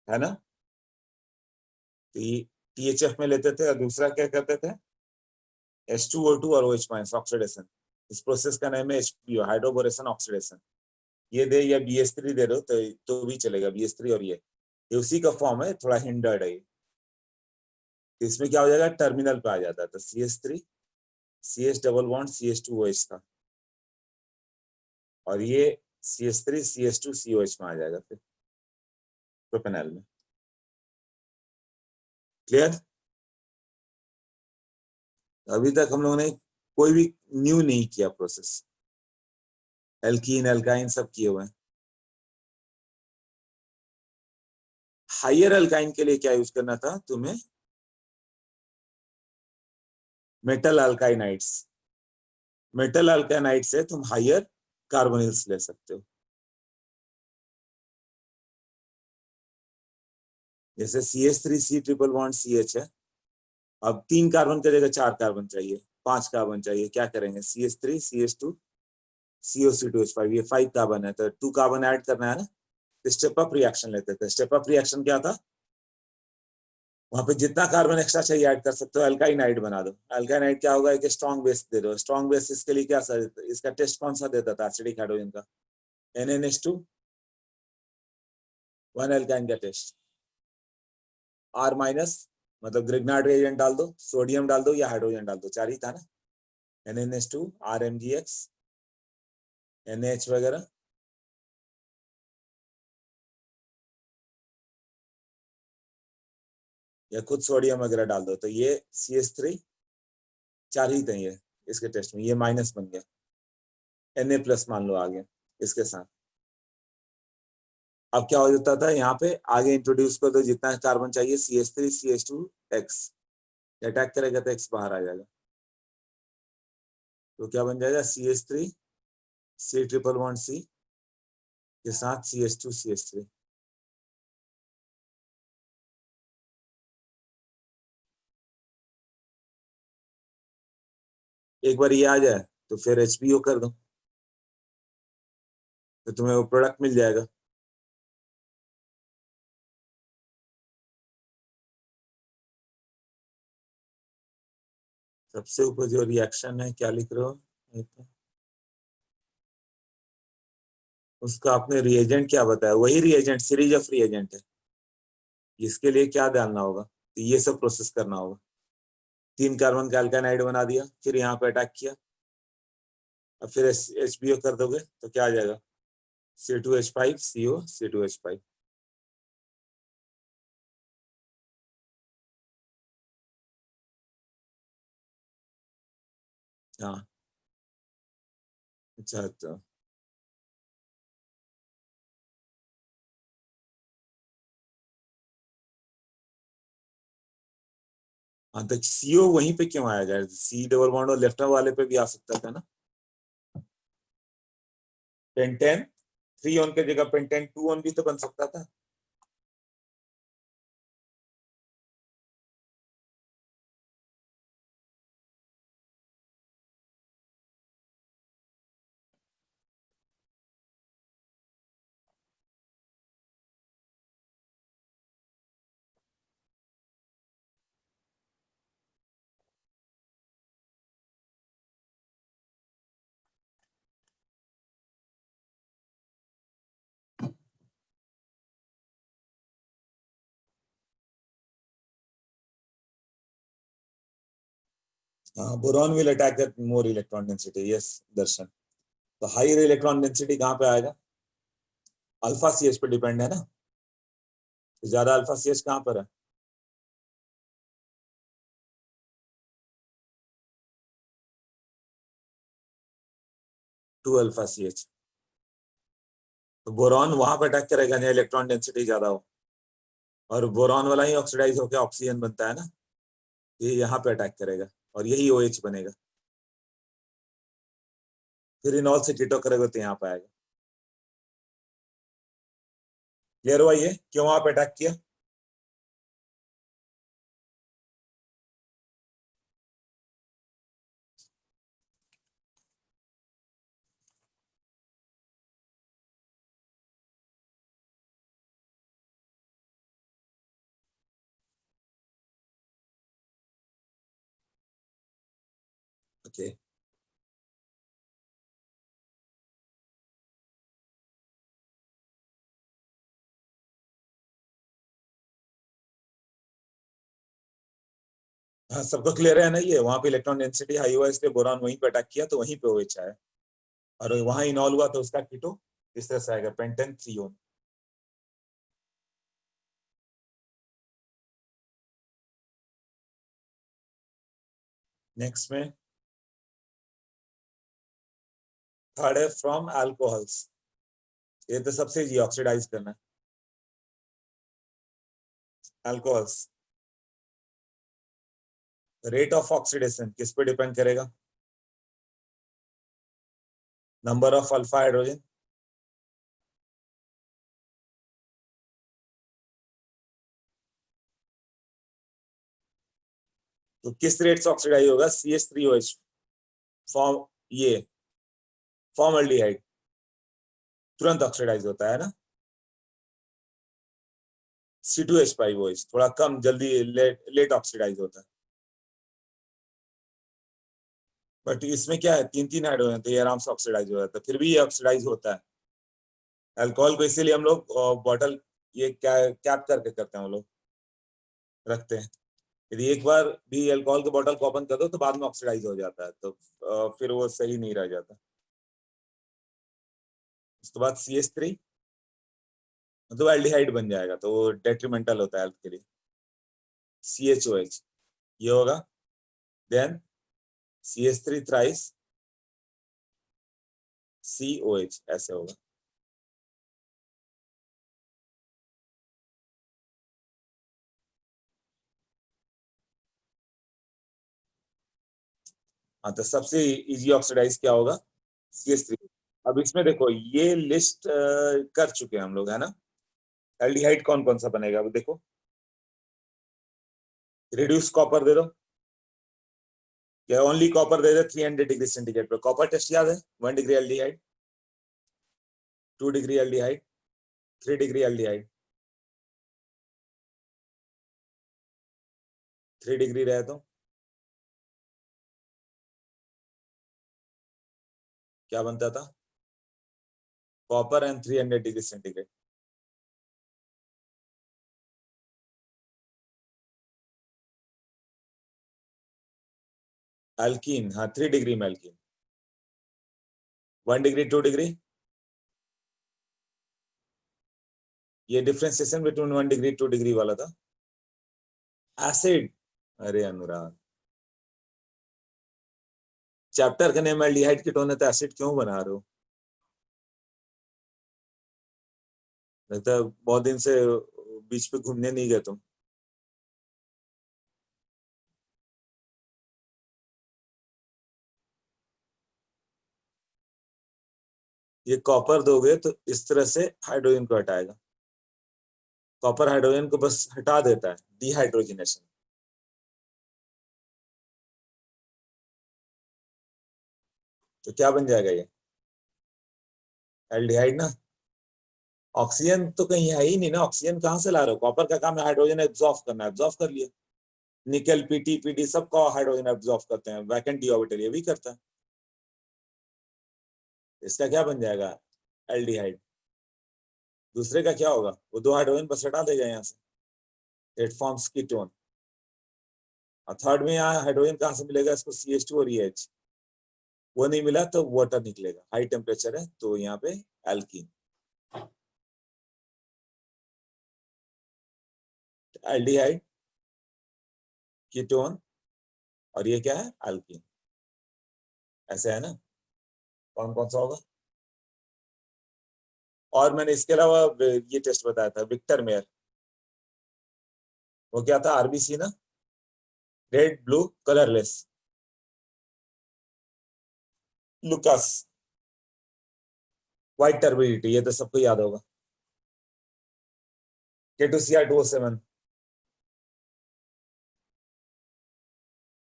है ना, तो ये THF में लेते थे, और दूसरा क्या करते थे, H2O2 और OH- ऑक्सीडेशन। इस प्रोसेस का नाम है HBO, हाइड्रोबोरेशन ऑक्सीडेशन। ये दे या BH3 दे दो तो भी चलेगा, BH3 और ये उसी का फॉर्म है, थोड़ा हिंडर्ड है ये। तो इसमें क्या हो जाएगा, टर्मिनल पे आ जाता है, तो CH3 CH double bond CH2OH था, और ये CH3 CH2 COH में आ जाएगा फिर प्रोपेनॉल में। क्लियर? अभी तक हम लोगों ने कोई भी न्यू नहीं किया प्रोसेस, एल्कीन एल्काइन सब किए हुए हैं। हायर अल्काइन के लिए क्या यूज करना था तुम्हें, मेटल अल्काइनाइड्स, मेटल अल्काइनाइड से तुम हायर कार्बोनिल्स ले सकते हो। जैसे CH3C ट्रिपल बॉन्ड CH है, अब 3 कार्बन की जगह 4 कार्बन चाहिए, 5 कार्बन चाहिए, क्या करेंगे, CH3 CH2 COC2H5, ये 5 कार्बन है, तो 2 कार्बन ऐड करना है ना, स्टेप अप रिएक्शन लेते थे। स्टेप अप रिएक्शन क्या था, वहां पे जितना कार्बन एक्स्ट्रा चाहिए ऐड कर सकते हो, अल्काइनाइड बना दो। अल्काइनाइड क्या होगा, एक स्ट्रॉन्ग बेस दे दो, स्ट्रॉन्ग बेस इसके लिए क्या सर, इसका टेस्ट कौन सा देता था, एसिडिक हाइड्रोजन का, NNH2 1 अल्काइन का टेस्ट, R- मतलब ग्रिग्नार्ड रिएजेंट डाल दो, सोडियम डाल दो या हाइड्रोजन डाल दो, 4 ही था ना, NNH2 RMgX NH वगैरह, या खुद सोडियम वगैरह डाल दो, तो ये CH3 4 ही थे ये इसके टेस्ट में, ये माइनस बन गया, Na+ मान लो आ गया इसके साथ। अब क्या हो जाता था, यहाँ पे आगे इंट्रोड्यूस कर दो जितना कार्बन चाहिए, CH3 CH2X, अटैक करेगा तो X बाहर आ जाएगा, तो क्या बन जाएगा, CH3 C triple bond C के साथ CH2 CH3। एक बार ये आ जाए तो फिर HBO कर दो, तो तुम्हें वो प्रोडक्ट मिल जाएगा। सबसे ऊपर जो रिएक्शन है, क्या लिख रहे हो, उसका आपने रिएजेंट क्या बताया, वही रिएजेंट, सीरीज ऑफ रिएजेंट है, इसके लिए क्या डालना होगा, तो ये सब प्रोसेस करना होगा। 3 कार्बन का अल्कानाइड बना दिया, फिर यहाँ पे अटैक किया, अब फिर HBO कर दोगे तो क्या आ जाएगा, C2H5 CO C2H5। हाँ अच्छा, तो हाँ, तो CO वहीं पे क्यों आएगा, C डबल बॉन्ड और लेफ्ट वाले पे भी आ सकता था ना, पेंटेन 3 ऑन के जगह पेंटेन 2 ऑन भी तो बन सकता था। हाँ, boron will attack at more electron density, yes Darshan. तो हायर इलेक्ट्रॉन डेंसिटी कहाँ पे आएगा? अल्फा सी एच पे डिपेंड है ना, तो ज्यादा अल्फा सी एच कहाँ पर है? To alpha C H. तो बोरॉन वहां पे अटैक करेगा जहाँ इलेक्ट्रॉन डेंसिटी ज्यादा हो, और बोरॉन वाला ही ऑक्सीडाइज होकर ऑक्सीजन बनता है ना, ये यहाँ पे अटैक करेगा और यही ओ एच बनेगा। फिर इनॉल से कीटो करेगा तो यहाँ पे आएगा। क्लियर हुआ ये क्यों वहां पे अटैक किया? ओके। हाँ, सबको क्लियर है ना, ये वहां पे इलेक्ट्रॉन डेंसिटी हाई हुआ इसलिए बोरॉन वहीं पे अटैक किया तो वहीं पे OH आया, और वहां इनॉल हुआ तो उसका कीटो इस तरह से आएगा, पेंटेन थ्रियोन। नेक्स्ट में थर्ड है फ्रॉम अल्कोहल्स। ये तो सबसे इजी, ऑक्सीडाइज करना। अल्कोहल्स, रेट ऑफ ऑक्सीडेशन किस पे डिपेंड करेगा? Number of alpha hydrogen. तो किस रेट से ऑक्सीडाइज होगा? CH3OH फॉर्म, ये फॉर्मल्डिहाइड तुरंत ऑक्सीडाइज होता है ना। C2H5OH थोड़ा कम जल्दी लेट ऑक्सीडाइज होता है। बट इसमें क्या है, तीन तीन हाइड्रोजन तो ये आराम से ऑक्सीडाइज हो जाता है, फिर भी ये ऑक्सीडाइज होता है। अल्कोहल को इसीलिए हम लोग बॉटल ये कैप करके करते हैं, हम लोग रखते हैं। यदि एक बार भी अल्कोहल के बॉटल को ओपन कर दो तो बाद में ऑक्सीडाइज हो जाता है, तो फिर वो सही नहीं रह जाता। उसके बाद CH3 मतलब एल्डिहाइड बन जाएगा, तो वो डेट्रीमेंटल होता है हेल्थ के लिए। CHOH ये होगा, देन CH3 थ्राइस COH ऐसे होगा। हाँ, तो सबसे इजी ऑक्सीडाइज क्या होगा? CH3। अब इसमें देखो ये लिस्ट कर चुके हैं हम लोग, है ना। एल्डिहाइड कौन कौन सा बनेगा अब देखो। रिड्यूस कॉपर दे दो, क्या ओनली कॉपर दे दे 300 डिग्री सेंटीग्रेड पे। कॉपर टेस्ट याद है? 1 degree aldehyde, 2 degree aldehyde, 3 degree aldehyde. 3 degree रहे तो क्या बनता था? Copper and 300 degree centigrade. Alkene, हाँ 3 डिग्री में एल्कीन। 1 डिग्री 2 डिग्री, ये डिफ्रेंसिएशन बिटवीन 1 डिग्री 2 डिग्री वाला था। एसिड, अरे अनुराग, चैप्टर का नेम एल्डिहाइड कीटोन है तो एसिड क्यों बना रहे हो? लगता है बहुत दिन से बीच पे घूमने नहीं गए तुम। ये कॉपर दोगे तो इस तरह से हाइड्रोजन को हटाएगा। कॉपर हाइड्रोजन को बस हटा देता है, डिहाइड्रोजनेशन। तो क्या बन जाएगा ये? एल्डिहाइड ना। ऑक्सीजन तो कहीं है ही नहीं ना, ऑक्सीजन कहाँ से ला रहे हो? कॉपर का काम है हाइड्रोजन एब्जॉर्ब करना, एब्जॉर्ब कर लिया। निकल पीटी पीटी सबका हाइड्रोजन एब्जॉर्ब करते हैं, वैकेंट डी ऑर्बिटल ये भी करता है। इसका क्या बन जाएगा? एल्डिहाइड। दूसरे का क्या होगा? वो दो हाइड्रोजन बस हटा देगा यहाँ से, इट फॉर्म्स कीटोन। और थर्ड में यहाँ हाइड्रोजन कहाँ से मिलेगा इसको, CH2 और EH, वो नहीं मिला तो वाटर निकलेगा, हाई टेम्परेचर है तो यहाँ पे एल्कीन। एल्डिहाइड, कीटोन, और ये क्या है, एल्कीन। ऐसे है ना, कौन कौन सा होगा। और मैंने इसके अलावा ये टेस्ट बताया था, विक्टर मेयर, वो क्या था, RBC ना, red blue colourless. Lucas, white turbidity, ये तो सबको याद होगा। K2Cr2O7।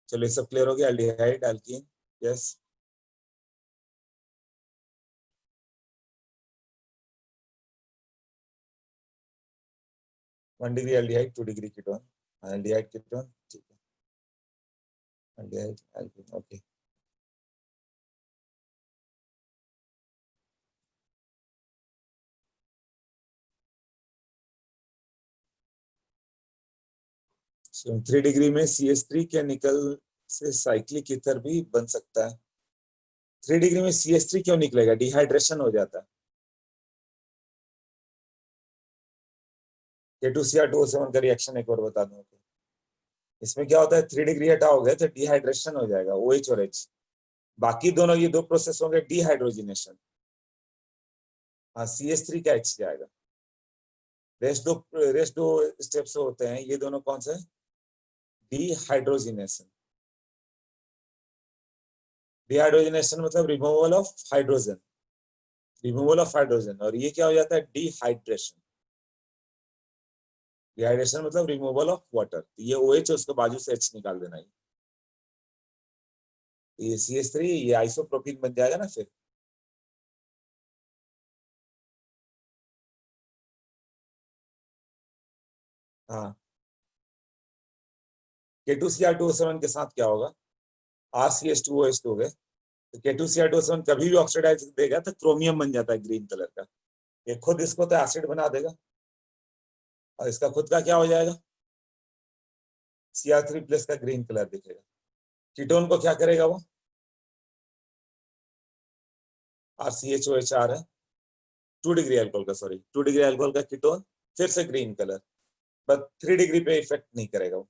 चलो ये सब क्लियर हो गया, aldehyde, alkene, yes. 1 degree aldehyde, 2 degree ketone, aldehyde ketone, ठीक है, aldehyde alkene, okay. So, 3 degree में CH3 केमिकल से साइक्लिक ईथर भी बन सकता है। 3 डिग्री में CH3 क्यों निकलेगा, डिहाइड्रेशन हो जाता है। K2Cr2O7 का रिएक्शन एक बार बता दूं, इसमें क्या होता है, 3 डिग्री हटाओगे तो डिहाइड्रेशन हो जाएगा, OH और H। बाकी दोनों ये दो प्रोसेस होंगे डिहाइड्रोजिनेशन, हाँ CH3 का H जाएगा। रेस्ट दो स्टेप्स होते हैं, ये दोनों कौन से, डिहाइड्रोजिनेशन। डिहाइड्रोजिनेशन मतलब removal of hydrogen, removal of hydrogen, और ये क्या हो जाता है, डिहाइड्रेशन। डिहाइड्रेशन मतलब रिमूवल ऑफ वाटर, ये OH उसके बाजू से H निकाल देना, ये CH3, ये आइसोप्रोपीन बन जाएगा ना फिर। हाँ, K2Cr2O7 के साथ क्या होगा, RCH2OH2 हो गए, तो K2Cr2O7 कभी भी ऑक्सीडाइज देगा तो क्रोमियम बन जाता है ग्रीन कलर का, ये खुद इसको तो एसिड बना देगा, और इसका खुद का क्या हो जाएगा, Cr3 प्लस का ग्रीन कलर दिखेगा। कीटोन को क्या करेगा वो, RCHOH है, 2 डिग्री अल्कोहल का, सॉरी 2 डिग्री अल्कोहल का कीटोन, फिर से ग्रीन कलर, बट 3 डिग्री पे इफेक्ट नहीं करेगा वो।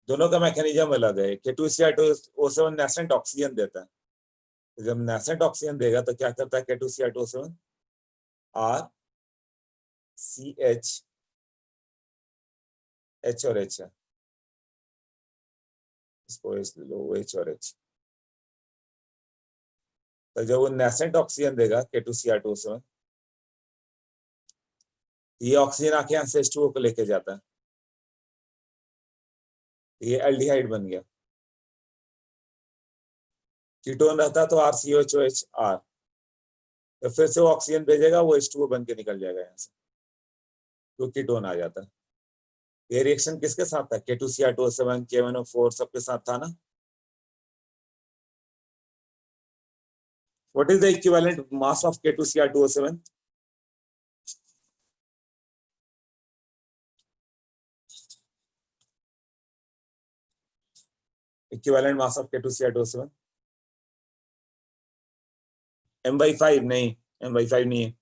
दोनों का मैकेनिज्म अलग है, K2Cr2O7 नेसेंट ऑक्सीजन देता है, जब नेसेंट ऑक्सीजन देगा तो क्या करता है K2Cr2O7, RCH, H और H है, इसको H ले लो, H और H, तो जब वो नेसेंट ऑक्सीजन देगा K2Cr2O7, ये ऑक्सीजन आके यहाँ से H2O को लेके जाता है, ये एल्डिहाइड बन गया। कीटोन रहता तो RCOH, तो फिर से वो ऑक्सीजन भेजेगा, वो H2O बन के निकल जाएगा यहाँ से, तो कीटोन आ जाता है। ये रिएक्शन किसके साथ था, K2Cr2O7, K1O4 सबके साथ था ना। What is the equivalent mass of K2Cr2O7, equivalent mass of K2Cr2O7, M/5 नहीं, M/5 नहीं है।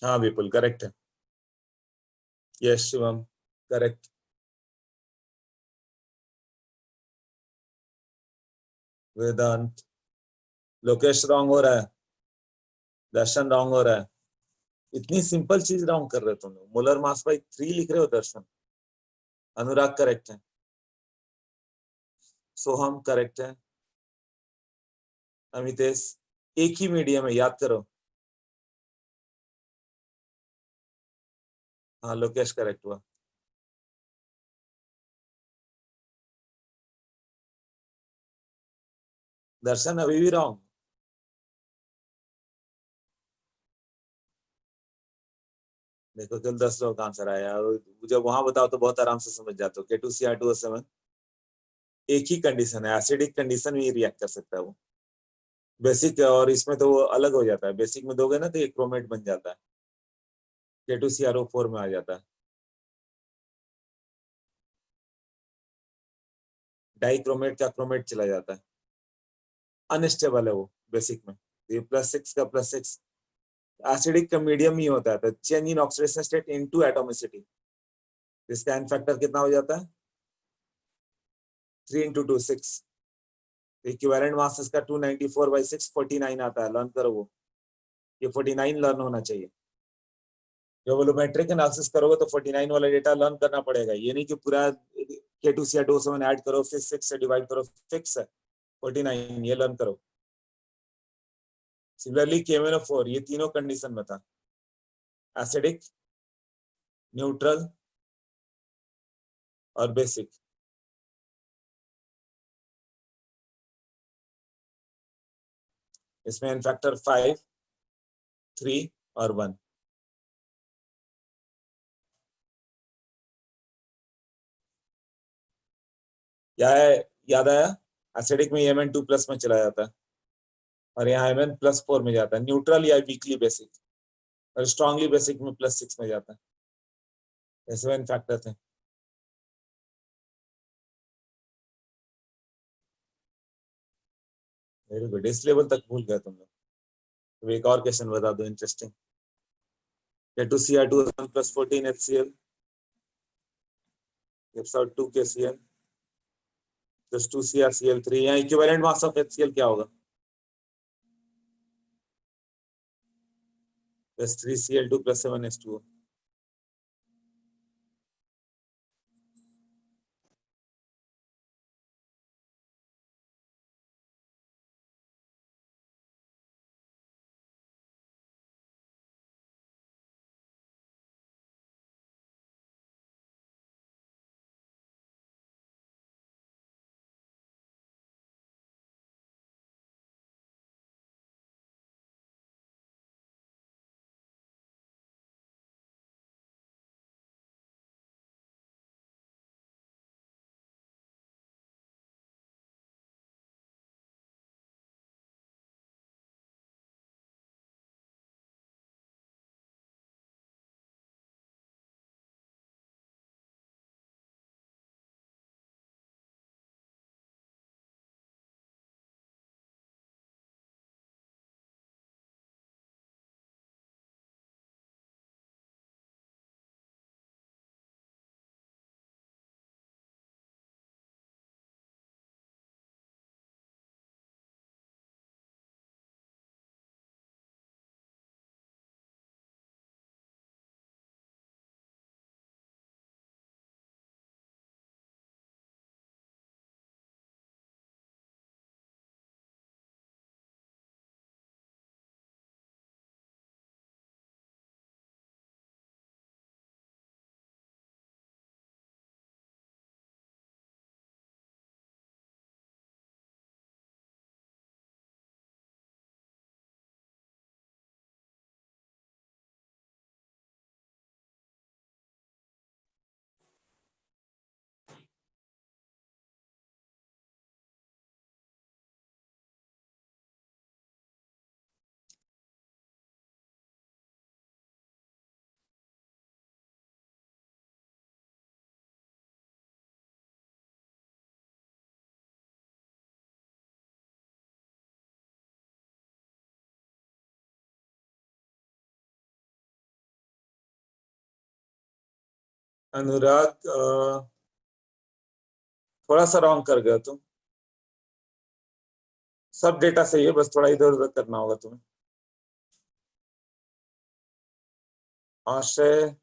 हाँ विपुल करेक्ट है, यस शिवम करेक्ट। वेदांत, लोकेश रॉन्ग हो रहा है, दर्शन रॉन्ग हो रहा है, इतनी सिंपल चीज रॉन्ग कर रहे हो तुम लोग, मोलर मास बाई 3 लिख रहे हो दर्शन। अनुराग करेक्ट है, सोहम करेक्ट है, अमितेश, एक ही मीडियम है याद करो। हाँ लोकेश करेक्ट हुआ। दर्शन अभी भी रॉन्ग। देखो कल 10 लोग आंसर आया, और जब वहां बताओ तो बहुत आराम से समझ जाते हो। K2Cr2O7 एक ही कंडीशन है, एसिडिक कंडीशन में रिएक्ट कर सकता है वो। बेसिक और इसमें तो वो अलग हो जाता है, बेसिक में दोगे ना तो ये क्रोमेट बन जाता है, K2CrO4 में आ जाता है। डाई क्रोमेट का क्रोमेट चला जाता है, अनस्टेबल है वो बेसिक में। ये +6 का +6 एसिडिक का मीडियम ही होता है, तो change in oxidation state into atomicity, इसका एन फैक्टर कितना हो जाता है 3 × 2 6। इक्विवेलेंट मास इसका 294/6 49 आता है, लर्न करो वो, ये 49 लर्न होना चाहिए। जब वोलूमेट्रिक एनालिसिस करोगे तो 49 वाला डेटा लर्न करना पड़ेगा, ये नहीं कि पूरा K2Cr2 ऐड करो फिर 6 से डिवाइड करो, फिक्स है 49, ये लर्न करो। सिमिलरली KMnO4 ये तीनों कंडीशन में था, एसिडिक, न्यूट्रल और बेसिक। इसमें एन फैक्टर 5, 3 और 1। याद आया, एसिडिक में Mn2+ में चला जाता है और यहाँ Mn+4 में जाता है, न्यूट्रल या वीकली बेसिक, और स्ट्रांगली बेसिक में +6 में जाता है। ऐसे एन फैक्टर थे। वेरी गुड, इस लेवल तक भूल गए तुम लोग। तो एक और क्वेश्चन बता दो interesting. K2Cr2 +14 HCl gives out 2 KCl plus 2 CrCl3। यहाँ इक्विवेलेंट मास ऑफ HCl क्या होगा? plus 3Cl2 plus 7H2O। अनुराग थोड़ा सा रॉन्ग कर गया तुम, सब डेटा सही है, बस थोड़ा इधर उधर करना होगा तुम्हें। आशय,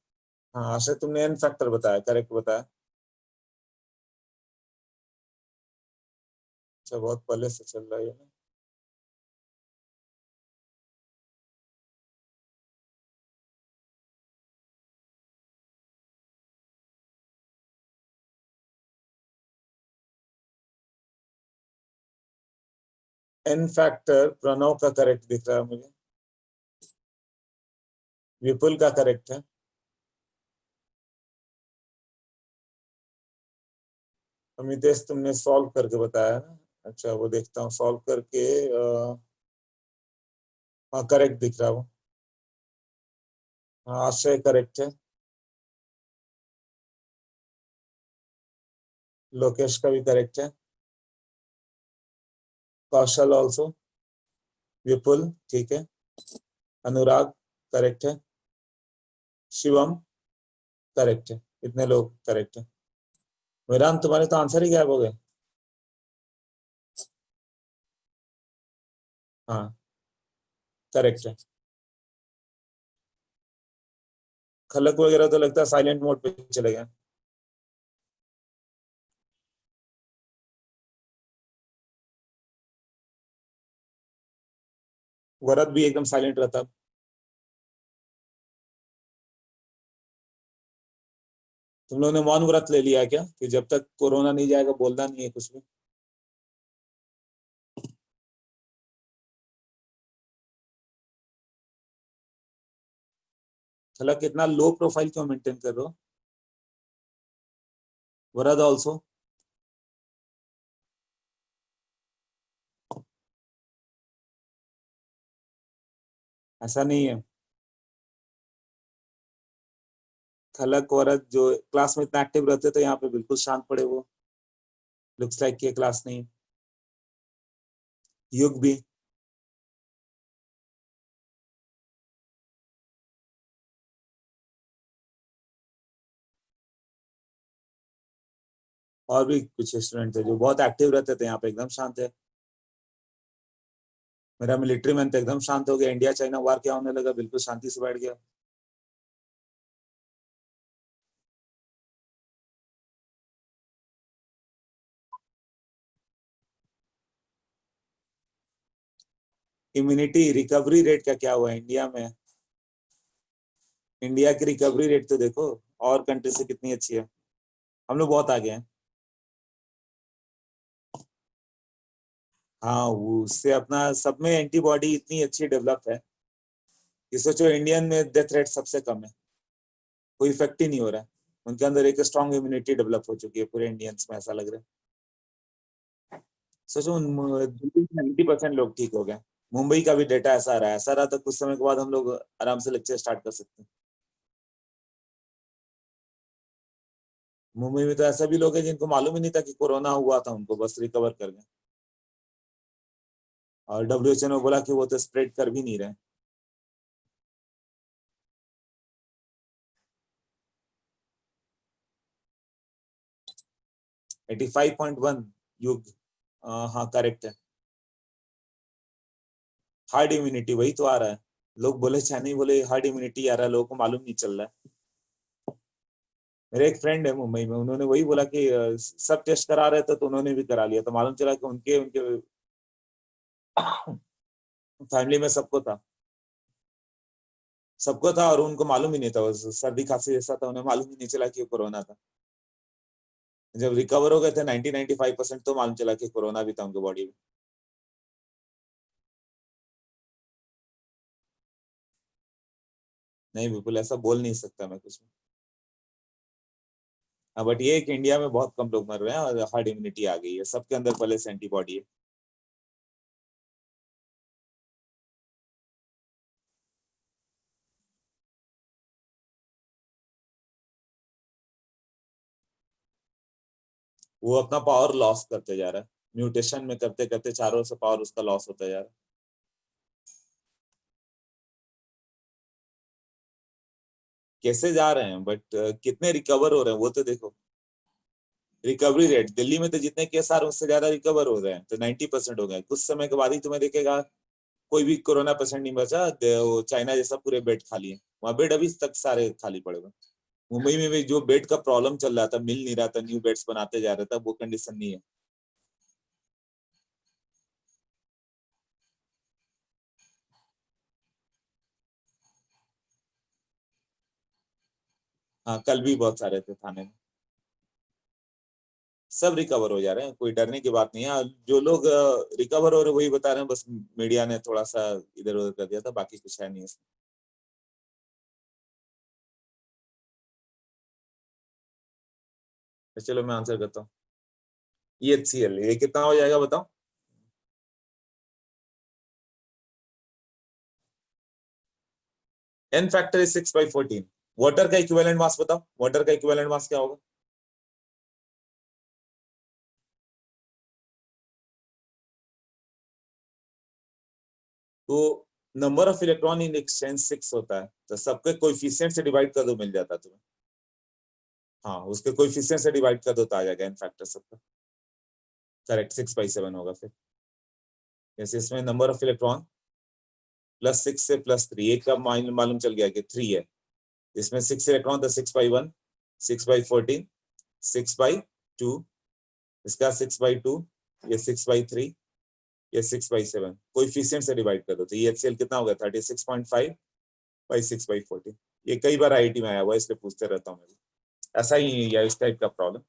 हाँ आशय तुमने एन फैक्टर बताया, करेक्ट बताया। अच्छा, बहुत पहले से चल रहा है ये ना। एन फैक्टर प्रणव का करेक्ट दिख रहा है मुझे, विपुल का करेक्ट है। अमितेश तुमने सॉल्व करके बताया ना, अच्छा वो देखता हूँ सॉल्व करके। हाँ करेक्ट दिख रहा है वो। हाँ आश्रय करेक्ट है। लोकेश का भी करेक्ट है। कौशल ऑल्सो। विपुल ठीक है। अनुराग करेक्ट है। शिवम करेक्ट है। इतने लोग करेक्ट है। मेरान तुम्हारे तो आंसर ही गायब हो गए। हाँ करेक्ट है। खलक वगैरह तो लगता है साइलेंट मोड पे चले गए। वरद भी एकदम साइलेंट रहता। तुम लोगों ने मौन व्रत ले लिया है क्या कि जब तक कोरोना नहीं जाएगा बोलना नहीं है कुछ भी। खलक कितना लो प्रोफाइल क्यों मेंटेन कर रहे हो। वरद ऑल्सो। ऐसा नहीं है। खलक वरद जो क्लास में इतना एक्टिव रहते तो यहाँ पे बिल्कुल शांत पड़े वो। लुक्स लाइक ये क्लास नहीं है। युग भी। और भी कुछ स्टूडेंट थे जो बहुत एक्टिव रहते थे यहाँ पे एकदम शांत है। मेरा मिलिट्री मैन तो एकदम शांत हो गया। इंडिया चाइना वार क्या होने लगा बिल्कुल शांति से बैठ गया। इम्यूनिटी रिकवरी रेट का क्या हुआ है इंडिया में। इंडिया की रिकवरी रेट तो देखो और कंट्री से कितनी अच्छी है। हम लोग बहुत आगे हैं। हाँ वो उससे अपना सब में एंटीबॉडी इतनी अच्छी डेवलप है कि सोचो इंडियन में डेथ रेट सबसे कम है। कोई इफेक्ट ही नहीं हो रहा है। उनके अंदर एक स्ट्रॉन्ग इम्यूनिटी डेवलप हो चुकी है पूरे इंडियंस में ऐसा लग रहा है। सोचो 90% लोग ठीक हो गए। मुंबई का भी डेटा ऐसा आ रहा है। ऐसा रहा तो कुछ समय के बाद हम लोग आराम से लेक्चर स्टार्ट कर सकते हैं। मुंबई में तो ऐसा भी लोग हैं जिनको मालूम ही नहीं था कि कोरोना हुआ था उनको बस रिकवर कर गए। और WHO ने बोला कि वो तो स्प्रेड कर भी नहीं रहे। 85.1 युग। हाँ करेक्ट है। हार्ड इम्यूनिटी वही तो आ रहा है। लोग बोले चाहे नहीं बोले हार्ड इम्यूनिटी आ रहा है लोगों को मालूम नहीं चल रहा है। मेरे एक फ्रेंड है मुंबई में उन्होंने वही बोला कि सब टेस्ट करा रहे थे तो उन्होंने भी करा लिया तो मालूम चला कि उनके उनके फैमिली में सबको था। सबको था और उनको मालूम ही नहीं था। सर्दी खांसी जैसा था उन्हें मालूम ही नहीं चला कि कोरोना था। जब रिकवर हो गए थे 90-95% तो मालूम चला कि कोरोना भी था उनके बॉडी में। नहीं बिल्कुल ऐसा बोल नहीं सकता मैं कुछ। हाँ बट ये है कि इंडिया में बहुत कम लोग मर रहे हैं और हार्ड इम्यूनिटी आ गई है सबके अंदर पहले से एंटीबॉडी है। वो अपना पावर लॉस करते जा रहा है। म्यूटेशन में करते करते चारों से पावर उसका लॉस होता जा रहा है। कैसे जा रहे हैं बट कितने रिकवर हो रहे हैं वो तो देखो। रिकवरी रेट दिल्ली में तो जितने केस आ रहे हैं उससे ज्यादा रिकवर हो रहे हैं तो 90% हो गए। कुछ समय के बाद ही तुम्हें देखेगा कोई भी कोरोना पेशेंट नहीं बचा। वो चाइना जैसा पूरे बेड खाली है। वहां बेड अभी तक सारे खाली पड़े हुए हैं। मुंबई में भी जो बेड का प्रॉब्लम चल रहा था मिल नहीं रहा था न्यू बेड्स बनाते जा रहा था वो कंडीशन नहीं है। हाँ कल भी बहुत सारे थे थाने में। सब रिकवर हो जा रहे हैं कोई डरने की बात नहीं है। जो लोग रिकवर हो रहे वही बता रहे हैं बस मीडिया ने थोड़ा सा इधर उधर कर दिया था बाकी कुछ है नहीं इसमें। तो चलो मैं आंसर करता हूँ। EHCL ये कितना हो जाएगा बताओ। n factor is 6/14। वाटर का इक्विवेलेंट मास बताओ, वाटर का इक्विवेलेंट मास क्या होगा? तो number of electron in exchange 6 होता है, तो सबके कोएफिशिएंट से डिवाइड कर दो, मिल जाता है तुम्हें। हाँ, उसके कोएफिशिएंट से डिवाइड कर दो तो आ जाएगा n फैक्टर सबका। करेक्ट, 6/7 होगा फिर। जैसे इसमें नंबर ऑफ इलेक्ट्रॉन +6 से +3, एक का मालूम चल गया कि 3 है। इसमें 6 इलेक्ट्रॉन तो 6/1, 6/14, 6/2, इसका 6/2, ये 6/3, ये 6/7। कोएफिशिएंट से डिवाइड कर दो तो ये HCl कितना होगा? 36.5/6/14। ये कई बार आईआईटी में आया हुआ है, इसलिए पूछते रहता हूँ मैं। ऐसा ही या इस टाइप का प्रॉब्लम।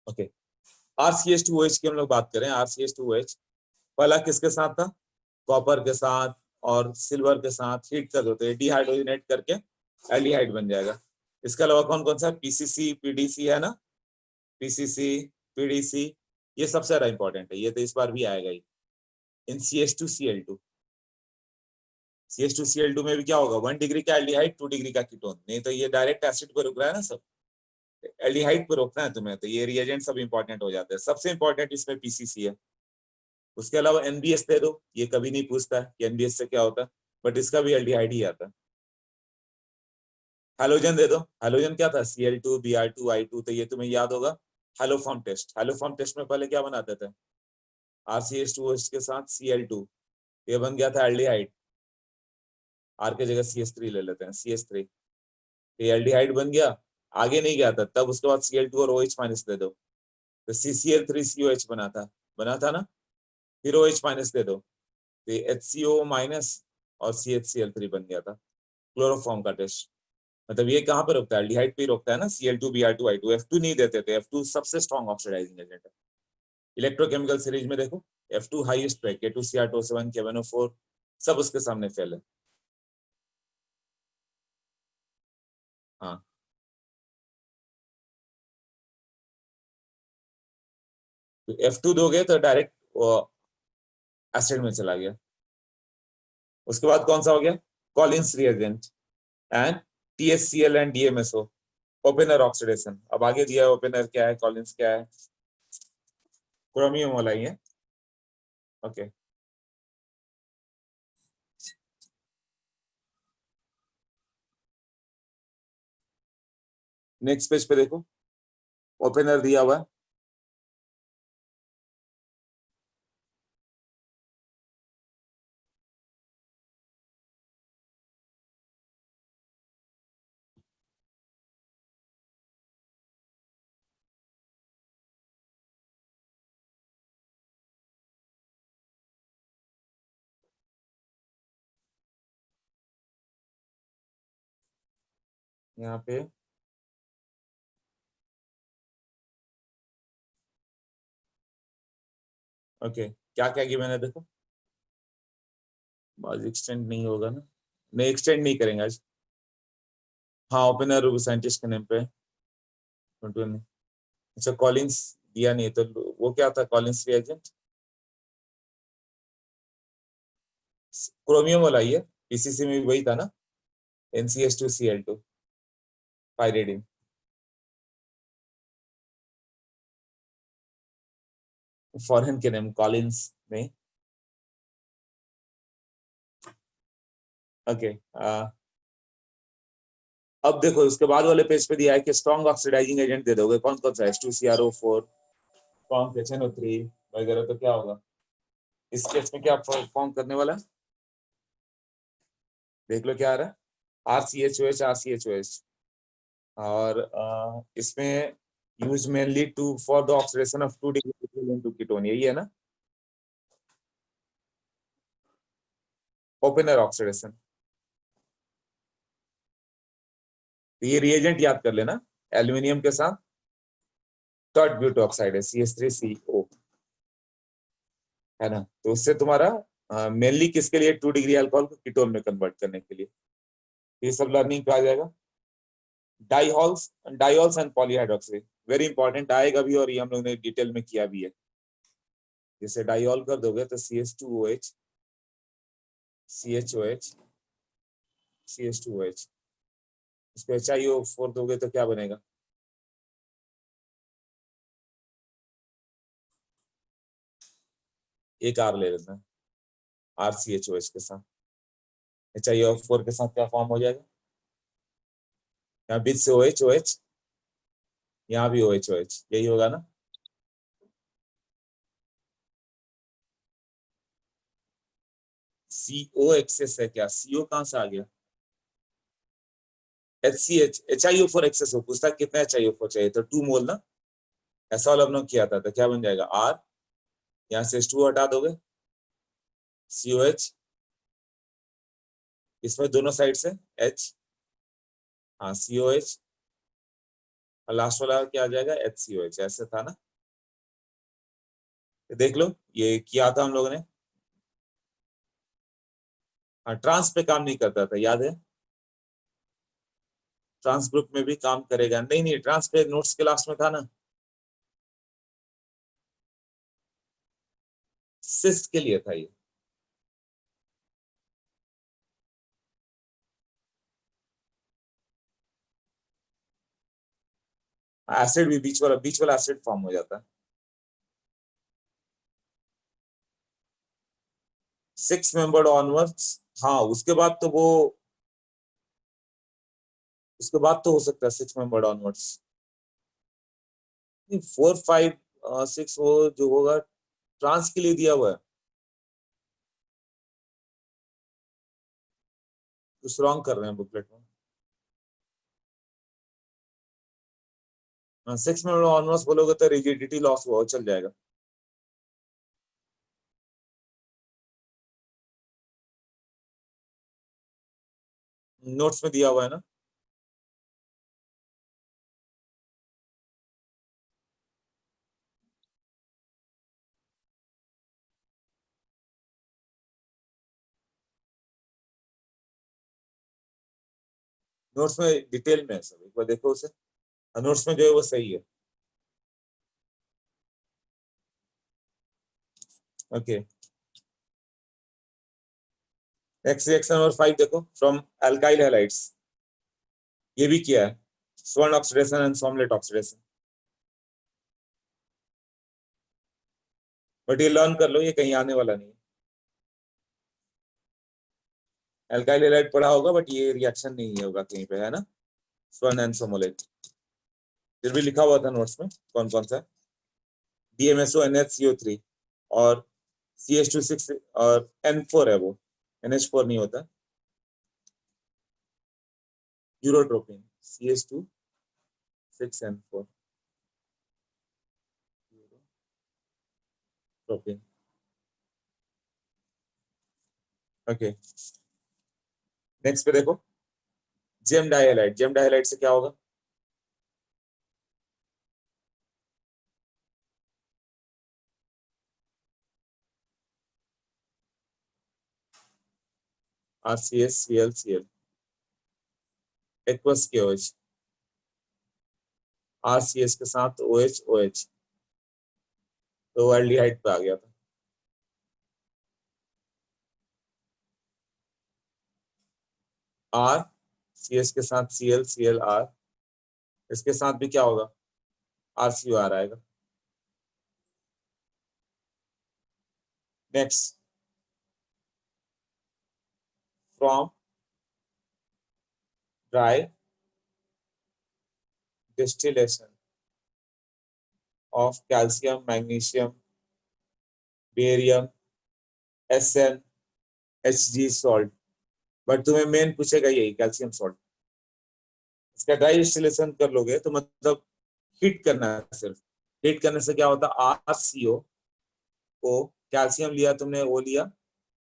ओके, RCH2OH की हम लोग बात करें। RCH2OH पहला किसके साथ था? कॉपर के साथ और सिल्वर के साथ हीट कर दो तो डिहाइड्रोजनेट करके एल्डिहाइड बन जाएगा। इसके अलावा कौन कौन सा? PCC, PDC है ना, PCC, PDC, ये सबसे ज्यादा इंपॉर्टेंट है, ये तो इस बार भी आएगा ही। इन CH2Cl2, CH2Cl2 में भी क्या होगा? 1 डिग्री का एल्डिहाइड, 2 डिग्री का कीटोन। नहीं तो ये डायरेक्ट एसिड पर रुक रहा है ना, सब एल्डिहाइड पर रोकना है तुम्हें, तो ये रिएजेंट सब इंपॉर्टेंट हो जाते हैं। सबसे इंपॉर्टेंट इसमें PCC है। उसके अलावा NBS दे दो, ये कभी नहीं पूछता है कि NBS से क्या होता है, बट इसका भी एल्डिहाइड ही आता है। हैलोजन दे दो, हैलोजन क्या था? Cl2, Br2, I2, तो ये तुम्हें याद होगा। हैलोफॉर्म टेस्ट, हैलोफॉर्म टेस्ट में पहले क्या बनाते थे? RCH2OH के साथ Cl2, ये बन गया था एल्डिहाइड। R के जगह CH3 ले लेते हैं, CH3, ये एल्डिहाइड बन गया। आगे नहीं गया था, तब उसके बाद Cl2 और OH माइनस दे दो तो CCl3COH बना था ना, फिर OH माइनस दे दो तो HCO माइनस और CHCl3 बन गया था। क्लोरोफॉर्म का टेस्ट, मतलब ये कहाँ पे रोकता है? एल्डिहाइड पे रोकता है ना, Cl2, Br2, I2। F2 नहीं देते थे, F2 सबसे स्ट्रॉन्ग ऑक्सीडाइजिंग एजेंट है। इलेक्ट्रोकेमिकल सीरीज में देखो, F2 हाईएस्ट पे, K2Cr2O7, KNO4 सब उसके सामने फेल है। हाँ, तो F2 दोगे तो डायरेक्ट एसिड में चला गया। उसके बाद कौन सा हो गया? Collins reagent and THCl and DMSO, opener oxidation. अब आगे दिया है ओपनर क्या है, कॉलिंस क्या है, क्रोमियम वाला ही है। ओके, नेक्स्ट पेज पे देखो, ओपनर दिया हुआ है। यहाँ पे ओके, क्या क्या गिवन है देखो। आज एक्सटेंड नहीं होगा ना, नहीं एक्सटेंड नहीं करेंगे आज। हाँ, ओपनर साइंटिस्ट के नेम पे 21। अच्छा, कॉलिंस दिया नहीं तो वो क्या था? कॉलिंस रिएजेंट क्रोमियम वाला ही है, PCC में भी वही था ना, NCH2Cl2 पाइरिडिन। फॉरेन के नेम कॉलिंस नहीं। ओके, अब देखो उसके बाद वाले पेज पे दिया है कि स्ट्रॉन्ग ऑक्सीडाइजिंग एजेंट दे दोगे, कौन कौन सा? H2CrO4, फॉर्म HNO3 वगैरह, तो क्या होगा इस केस में? क्या फॉर्म करने वाला है? देख लो क्या आ रहा है, RCHOH, RCHOH। और इसमें use mainly to for the oxidation of 2 degree into ketone, यही है ना, ओपनर ऑक्सीडेशन। तो ये रिएजेंट याद कर लेना, एल्यूमिनियम के साथ टॉट ब्यूट ऑक्साइड है, CH3CO, है ना। तो उससे तुम्हारा मेनली किसके लिए? 2 डिग्री अल्कोहल को कीटोन में कन्वर्ट करने के लिए। ये सब लर्निंग पे आ जाएगा। डाइहॉल्स, डाइहॉल्स एंड पॉलीहाइड्रोक्सी वेरी इंपॉर्टेंट आएगा भी, और ये हम लोग ने डिटेल में किया भी है। जैसे डाइहॉल कर दोगे तो CH2OH, CHOH, CH2OH, इसको HiO4 दोगे तो क्या बनेगा? एक R ले लेना, RCHOH के साथ, HiO4 के साथ क्या फॉर्म हो जाएगा? यहाँ बीच से OH OH, यहाँ भी OH OH, यही होगा ना? CO एक्सेस है क्या? CO कहां से आ गया? HCH, HiO4 एक्सेस हो, पूछता कितना HiO4 चाहिए, तो 2 मोल ना, ऐसा वाला हम लोग किया था, तो क्या बन जाएगा? R, यहाँ से H2 हटा दोगे, COH, इसमें दोनों साइड से H, हाँ COH, और लास्ट वाला क्या आ जाएगा? HCOH, ऐसे था ना? देख लो, ये किया था हम लोगों ने। हाँ, ट्रांस पे काम नहीं करता था, याद है? ट्रांस ग्रुप में भी काम करेगा? नहीं नहीं, ट्रांस पे नोट्स के लास्ट में था ना, सिस के लिए था ये। एसिड भी बीच वाला एसिड फॉर्म हो जाता है। 6 मेंबर्ड ऑनवर्ड्स, हाँ उसके बाद तो हो सकता है 6 मेंबर्ड ऑनवर्ड्स। 4 5 6 वो जो होगा ट्रांस के लिए दिया हुआ है, कुछ रॉन्ग कर रहे हैं बुकलेट में। 6 मेंबर्ड ऑनवर्ड्स बोलोगे तो रिजिडिटी लॉस हुआ, चल जाएगा। नोट्स में दिया हुआ है ना? नोट्स में डिटेल में है सब, एक बार देखो उसे, नोट्स में जो है वो सही है। ओके, नेक्स्ट रिएक्शन नंबर 5 देखो, फ्रॉम अल्काइल हैलाइड्स, ये भी किया है, स्वर्ण ऑक्सीडेशन एंड सोमलेट ऑक्सीडेशन, बट ये लर्न कर लो, ये कहीं आने वाला नहीं है। अल्काइल हैलाइड पढ़ा होगा, बट ये रिएक्शन नहीं होगा कहीं पे, है ना? स्वर्ण एंड सोमलेट, फिर भी लिखा हुआ था नोट्स में कौन कौन सा, DMSO NH CO3 और CH2 6 और N4 है वो, NH4 नहीं होता, urotropin, CH2 6 N4 urotropin. Okay, next पे देखो, जेम डाइहाइलाइड, जेम डाइहाइलाइड से क्या होगा? RCH Cl Cl, aqueous KOH, RCH के साथ OH OH, तो एल्डिहाइड पे आ गया था। R, CH के साथ ClClR, इसके साथ भी क्या होगा? RCOR आएगा। Next, from dry distillation of calcium magnesium barium SnHg salt, but तुम्हें मेन पूछेगा यही कैल्शियम सॉल्ट, इसका ड्राई डिस्टिलेशन कर लोगे तो मतलब हीट करना है सिर्फ, हीट करने से क्या होता है? RCO ओ, कैल्शियम लिया तुमने, ओ लिया,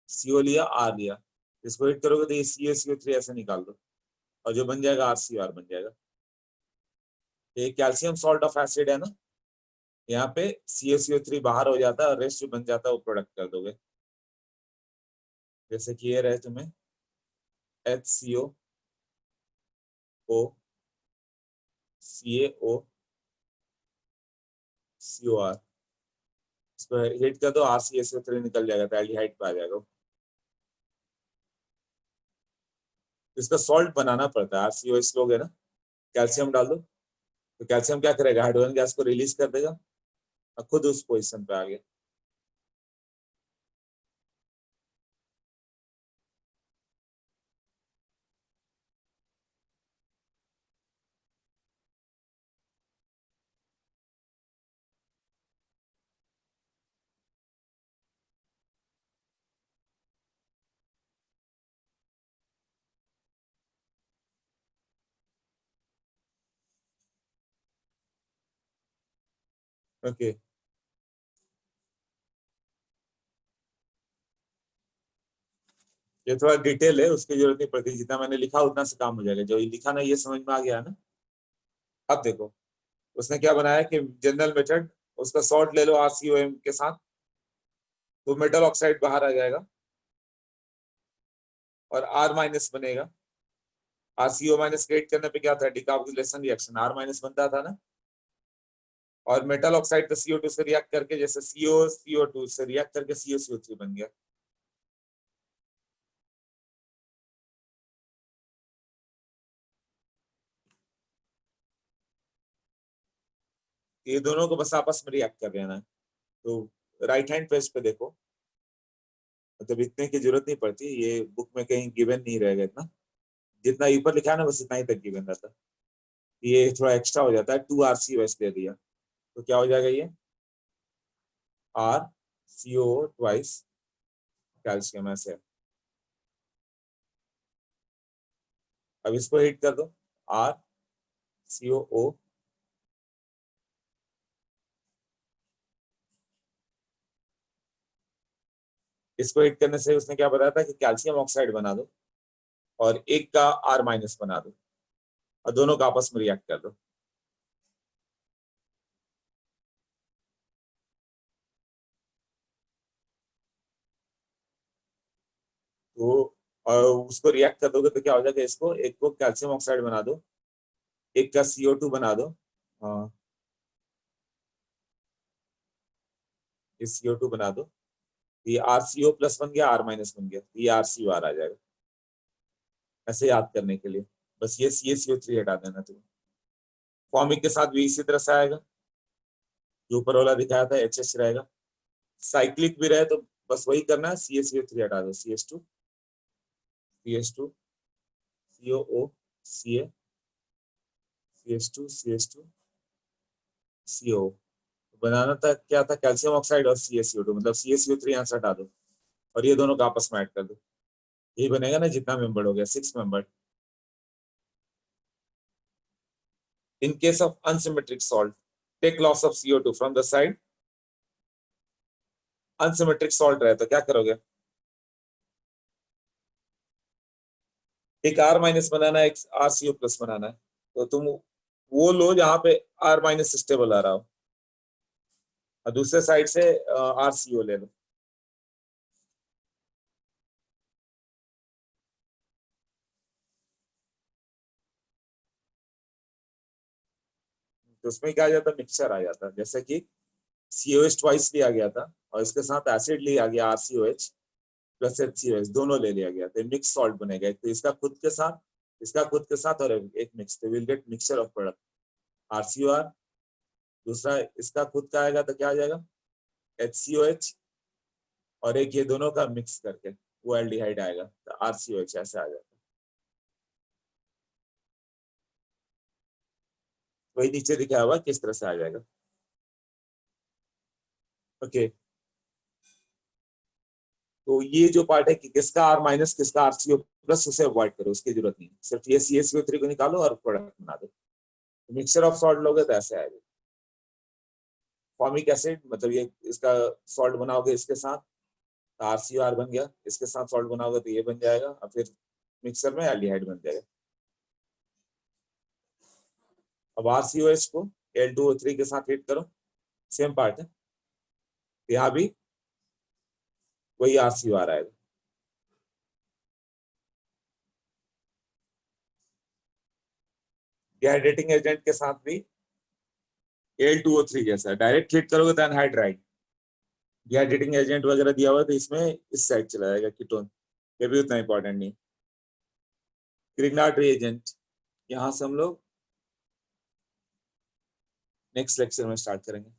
CO लिया, R लिया, इसको हीट करोगे तो ये CaCO3 ऐसे निकाल दो, और जो बन जाएगा RCOR बन जाएगा। ये कैल्शियम सॉल्ट ऑफ एसिड है ना, यहाँ पे CaCO3 बाहर हो जाता है और रेस्ट जो बन जाता है वो प्रोडक्ट कर दोगे, जैसे कि ये रहे तुम्हें HCO O CaO COR, इसको हीट कर दो, RCaCO3 निकल जाएगा, तो एल्डिहाइड पे आ जाएगा। इसका सॉल्ट बनाना पड़ता है। RCOH लोगे ना, कैल्शियम डाल दो तो कैल्शियम क्या करेगा, हाइड्रोजन गैस को रिलीज कर देगा और खुद उस पोजीशन पे आ गया। ओके, ये थोड़ा डिटेल है, उसकी जरूरत नहीं पड़ती, जितना मैंने लिखा उतना से काम हो जाएगा। जो ये लिखा ना, ये समझ में आ गया ना। अब देखो उसने क्या बनाया कि जनरल मेथड, उसका सॉल्ट ले लो RCOM के साथ, तो मेटल ऑक्साइड बाहर आ जाएगा और R माइनस बनेगा। RCO माइनस क्रिएट करने पे क्या था, डिकार्बोक्सिलेशन रिएक्शन, R माइनस बनता था ना। और मेटल ऑक्साइड का CO2 से रिएक्ट करके, जैसे CO CO2 से रिएक्ट करके COCO3 बन गया। ये दोनों को बस आपस में रिएक्ट कर लेना है। तो राइट हैंड पेज पे देखो, मतलब इतने की जरूरत नहीं पड़ती, ये बुक में कहीं गिवन नहीं रहेगा इतना। जितना ऊपर लिखा है ना, बस इतना ही तक गिवन रहता। ये थोड़ा एक्स्ट्रा हो जाता है, 2RCOS दे दिया तो क्या हो जाएगा, ये RCO ट्वाइस कैल्शियम ऐसे। अब इसको हिट कर दो, RCOO, इसको हिट करने से उसने क्या बताया था कि कैल्शियम ऑक्साइड बना दो और एक का R माइनस बना दो और दोनों का आपस में रिएक्ट कर दो। तो और उसको रिएक्ट कर दोगे तो क्या हो जाएगा, इसको एक को कैल्शियम ऑक्साइड बना दो, एक का CO2 बना दो। हाँ, ये CO2 बना दो, ये RCO प्लस बन गया, R माइनस बन गया, ये RCOR आ जाएगा। ऐसे याद करने के लिए बस ये CaCO3 हटा देना तुम्हें। फॉर्मिक के साथ भी इसी तरह से आएगा, जो ऊपर वाला दिखाया था HH रहेगा। साइक्लिक भी रहे तो बस वही करना है, CaCO3 हटा दो, CH2 COO CH2 CO। बनाना था क्या था, कैल्शियम ऑक्साइड और CaCO2, मतलब CaCO3 यहाँ से हटा दो और ये दोनों का आपस में ऐड कर दो। यही बनेगा ना, जितना मेंबर हो गया 6 member. In case of unsymmetric salt, take loss of CO2 from the side. Unsymmetric salt रहे तो क्या करोगे, एक R माइनस बनाना है, एक RCO प्लस बनाना है। तो तुम वो लो जहां पे R माइनस स्टेबल आ रहा हो और दूसरे साइड से RCO ले लो। तो उसमें क्या आ जाता, मिक्सचर आ जाता, जैसे कि COH ट्वाइस लिया गया था और इसके साथ एसिड लिया गया RCOH प्लस HCOH, दोनों ले लिया गया, तो मिक्स सॉल्ट बनेगा। एक तो इसका खुद के साथ, इसका खुद के साथ और एक मिक्स, तो will get mixture of product RCOR। दूसरा इसका खुद का आएगा तो क्या आ जाएगा, HCOH, और एक ये दोनों का मिक्स करके वो एल्डिहाइड आएगा, तो RCOH ऐसे आ जाएगा। वही नीचे दिखाया हुआ किस तरह से आ जाएगा। ओके, तो ये जो पार्ट है कि किसका R माइनस किसका RCO प्लस, उसे अवॉइड करो, उसकी जरूरत नहीं, सिर्फ ये CaCO3 को निकालो और प्रोडक्ट बना दो। मिक्सचर ऑफ सॉल्ट लोगे तो ऐसे आएगा। फॉर्मिक एसिड मतलब ये इसका सॉल्ट बनाओगे इसके साथ, RCOR बन गया, इसके साथ सॉल्ट बनाओगे तो ये बन जाएगा और फिर मिक्सर में एल्डिहाइड बन जाएगा। अब RCOH को L2O3 के साथ हिट करो, सेम पार्ट है, यहाँ भी वही RCOR आएगा। डिहाइड्रेटिंग एजेंट के साथ भी L2O3 जैसा, डायरेक्ट हिट करोगे तो एनहाइड्राइड। डिहाइड्रेटिंग एजेंट वगैरह दिया हुआ है तो इसमें इस साइड चला जाएगा कीटोन, ये भी उतना इंपॉर्टेंट नहीं। ग्रिग्नार्ड रिएजेंट यहाँ से हम लोग नेक्स्ट लेक्चर में स्टार्ट करेंगे।